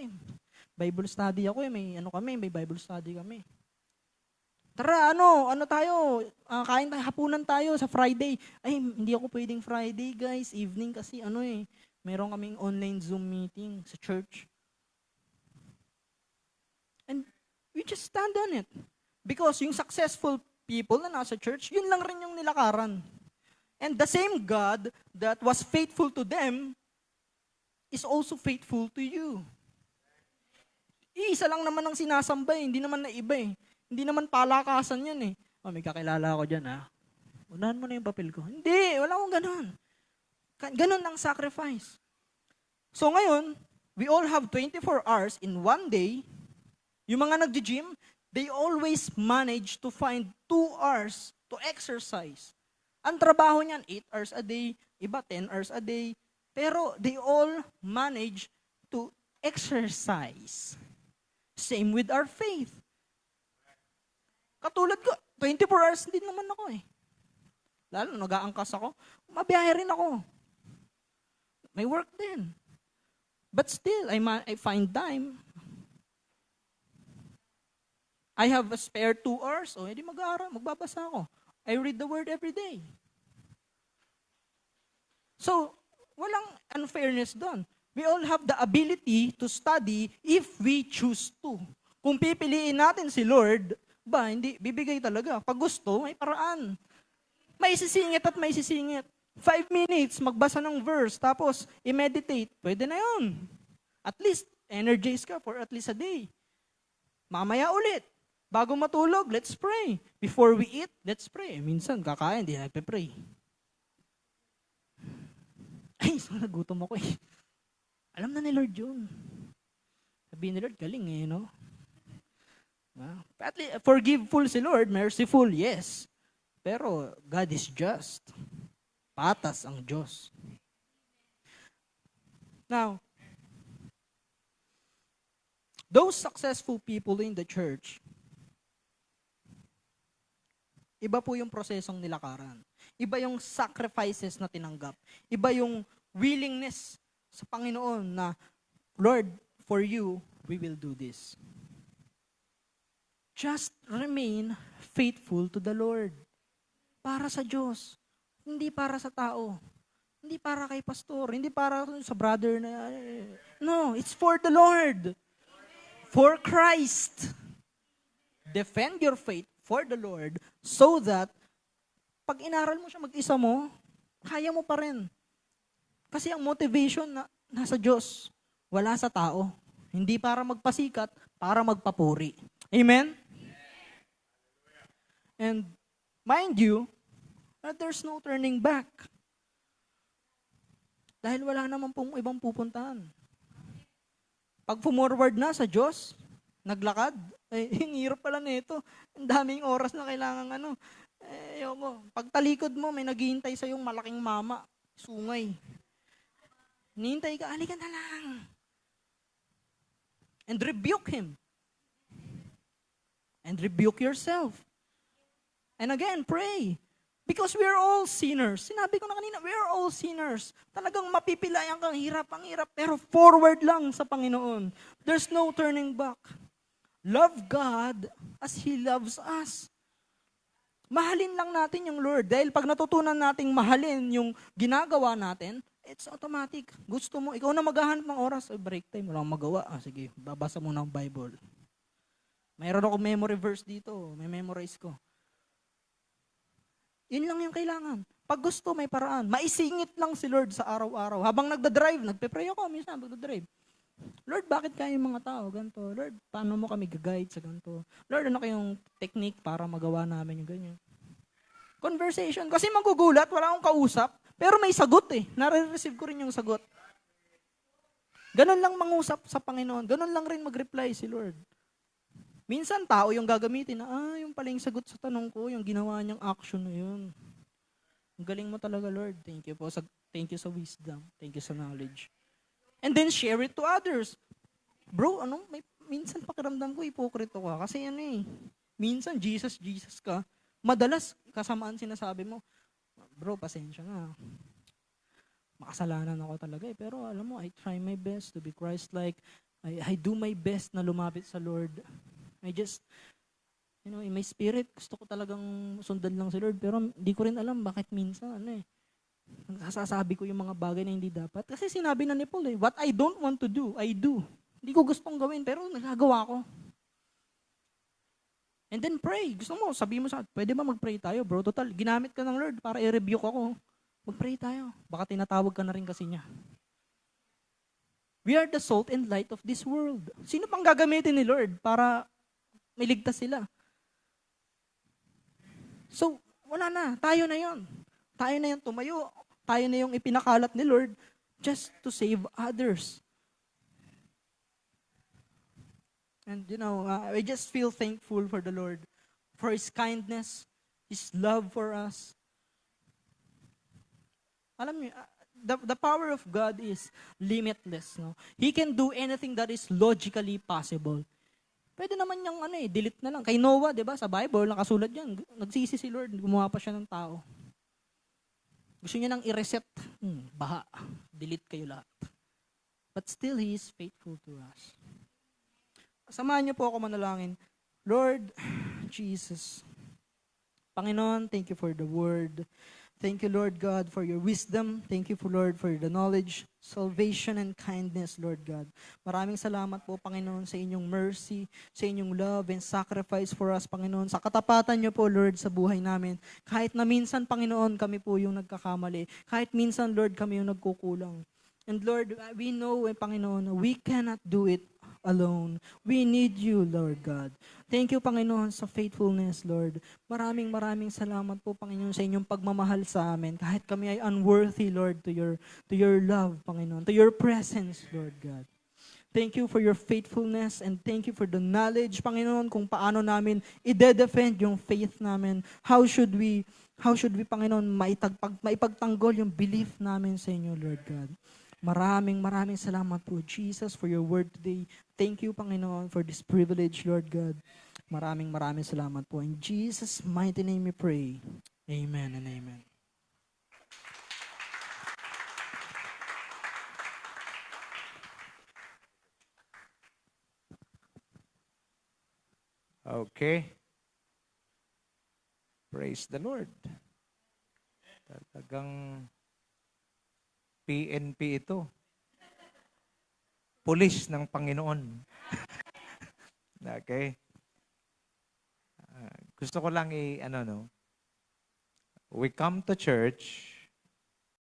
Bible study ako may may Bible study kami. Tara, ano tayo, kain tayo, hapunan tayo sa Friday. Ay, hindi ako pwedeng Friday, guys, evening kasi meron kaming online Zoom meeting sa church. And we just stand on it. Because yung successful people na nasa church, yun lang rin yung nilakaran. And the same God that was faithful to them is also faithful to you. Isa lang naman ang sinasamba hindi naman na iba Hindi naman palakasan yan may kakilala ako dyan Unahan mo na yung papel ko. Hindi, wala akong ganun. Ganun ang sacrifice. So ngayon, we all have 24 hours in one day. Yung mga nag-gym, they always manage to find 2 hours to exercise. Ang trabaho niyan, 8 hours a day, iba 10 hours a day. Pero they all manage to exercise. Same with our faith. Katulad ko, 24 hours din naman ako Lalo, nag-aangkas ako, mabiyahe rin ako. May work din. But still, I find time. I have a spare 2 hours, edi mag-aaral, magbabasa ako. I read the word every day. So, walang unfairness doon. We all have the ability to study if we choose to. Kung pipiliin natin si Lord, hindi, bibigay talaga. Pag gusto, may paraan. May sisingit at may sisingit. 5 minutes, magbasa ng verse, tapos i-meditate. Pwede na yun. At least, energize ka for at least a day. Mamaya ulit. Bago matulog, let's pray. Before we eat, let's pray. Minsan, kakain, di nagpe-pray. Ay, so nagutom ako Alam na ni Lord yun. Sabihin ni Lord, galing no? Forgiveful si Lord, merciful, yes. Pero God is just. Patas ang Diyos. Now, those successful people in the church, iba po yung prosesong nilakaran. Iba yung sacrifices na tinanggap. Iba yung willingness sa Panginoon na, Lord, for you, we will do this. Just remain faithful to the Lord. Para sa Diyos. Hindi para sa tao. Hindi para kay pastor. Hindi para sa brother na... No, it's for the Lord. For Christ. Defend your faith for the Lord so that pag inaral mo siya mag-isa mo, kaya mo pa rin. Kasi ang motivation nasa Diyos, wala sa tao. Hindi para magpasikat, para magpapuri. Amen? And mind you, that there's no turning back. Dahil wala naman pong ibang pupuntahan. Pag forward na sa Diyos, naglakad, ang hirap pala nito. Ang daming oras na kailangan ayoko. Pag talikod mo, may naghihintay sa yung malaking mama, sungay. Hinihintay ka, halika na lang. And rebuke him. And rebuke yourself. And again, pray. Because we are all sinners. Sinabi ko na kanina, we are all sinners. Talagang mapipilayan kang hirap, ang hirap. Pero forward lang sa Panginoon. There's no turning back. Love God as He loves us. Mahalin lang natin yung Lord. Dahil pag natutunan nating mahalin yung ginagawa natin, it's automatic. Gusto mo, ikaw na maghahanap ng oras. Break time, wala akong magawa. Sige, babasa muna ang Bible. Mayroon ako memory verse dito. May memorize ko. Yun lang yung kailangan. Pag gusto, may paraan. Maisingit lang si Lord sa araw-araw. Habang nagda-drive, nagpe-pray ako, minsan nagda-drive. Lord, bakit kaya yung mga tao ganito? Lord, paano mo kami gag-guide sa ganito? Lord, ano kayong technique para magawa namin yung ganyan? Conversation. Kasi magugulat, wala akong kausap, pero may sagot eh. Nare-receive ko rin yung sagot. Ganon lang mangusap sa Panginoon. Ganon lang rin mag-reply si Lord. Minsan, tao yung gagamitin na, yung pala yung sagot sa tanong ko, yung ginawa niyang action na yun. Ang galing mo talaga, Lord. Thank you po. Thank you sa wisdom. Thank you sa knowledge. And then, share it to others. Bro, minsan pakiramdam ko, ipokrito ka. Kasi minsan, Jesus ka. Madalas, kasamaan sinasabi mo, bro, pasensya na. Makasalanan ako talaga eh. Pero alam mo, I try my best to be Christ-like. I do my best na lumapit sa Lord. I just, in my spirit, gusto ko talagang sundan lang si Lord. Pero hindi ko rin alam bakit minsan, nagsasabi ko yung mga bagay na hindi dapat. Kasi sinabi na ni Paul what I don't want to do, I do. Hindi ko gustong gawin, pero nagagawa ko. And then pray. Gusto mo, sabi mo pwede ba mag-pray tayo, bro? Total, ginamit ka ng Lord para i-rebuke ako. Mag-pray tayo. Baka tinatawag ka na rin kasi niya. We are the salt and light of this world. Sino pang gagamitin ni Lord para miligtas sila? So, wala na. Tayo na yon. Tayo na yung tumayo. Tayo na yung ipinakalat ni Lord just to save others. And I just feel thankful for the Lord, for His kindness, His love for us. Alam niyo, the power of God is limitless. No? He can do anything that is logically possible. Pwede naman niyang delete na lang. Kay Noah, di ba, sa Bible, nakasulat yan. Nagsisi si Lord, gumawa pa siya ng tao. Gusto niya nang i-reset. Baha. Delete kayo lahat. But still, He is faithful to us. Samahan niyo po ako manalangin. Lord Jesus, Panginoon, thank you for the word. Thank you, Lord God, for your wisdom. Thank you, Lord, for the knowledge, salvation, and kindness, Lord God. Maraming salamat po, Panginoon, sa inyong mercy, sa inyong love and sacrifice for us, Panginoon. Sa katapatan niyo po, Lord, sa buhay namin. Kahit na minsan, Panginoon, kami po yung nagkakamali. Kahit minsan, Lord, kami yung nagkukulang. And Lord, we know, Panginoon, we cannot do it alone. We need you, Lord God. Thank you, Panginoon, sa faithfulness, Lord. Maraming salamat po, Panginoon, sa inyong pagmamahal sa amin. Kahit kami ay unworthy, Lord, to your love, Panginoon, to your presence, Lord God. Thank you for your faithfulness and thank you for the knowledge, Panginoon, kung paano namin i-defend yung faith namin. How should we, Panginoon, maipagtanggol yung belief namin sa inyo, Lord God. Maraming salamat po, Jesus, for your word today. Thank you, Panginoon, for this privilege, Lord God. Maraming salamat po. In Jesus' mighty name we pray. Amen and amen. Okay. Praise the Lord. Talagang PNP ito. Pulis ng Panginoon. Okay. Gusto ko lang ano, no? We come to church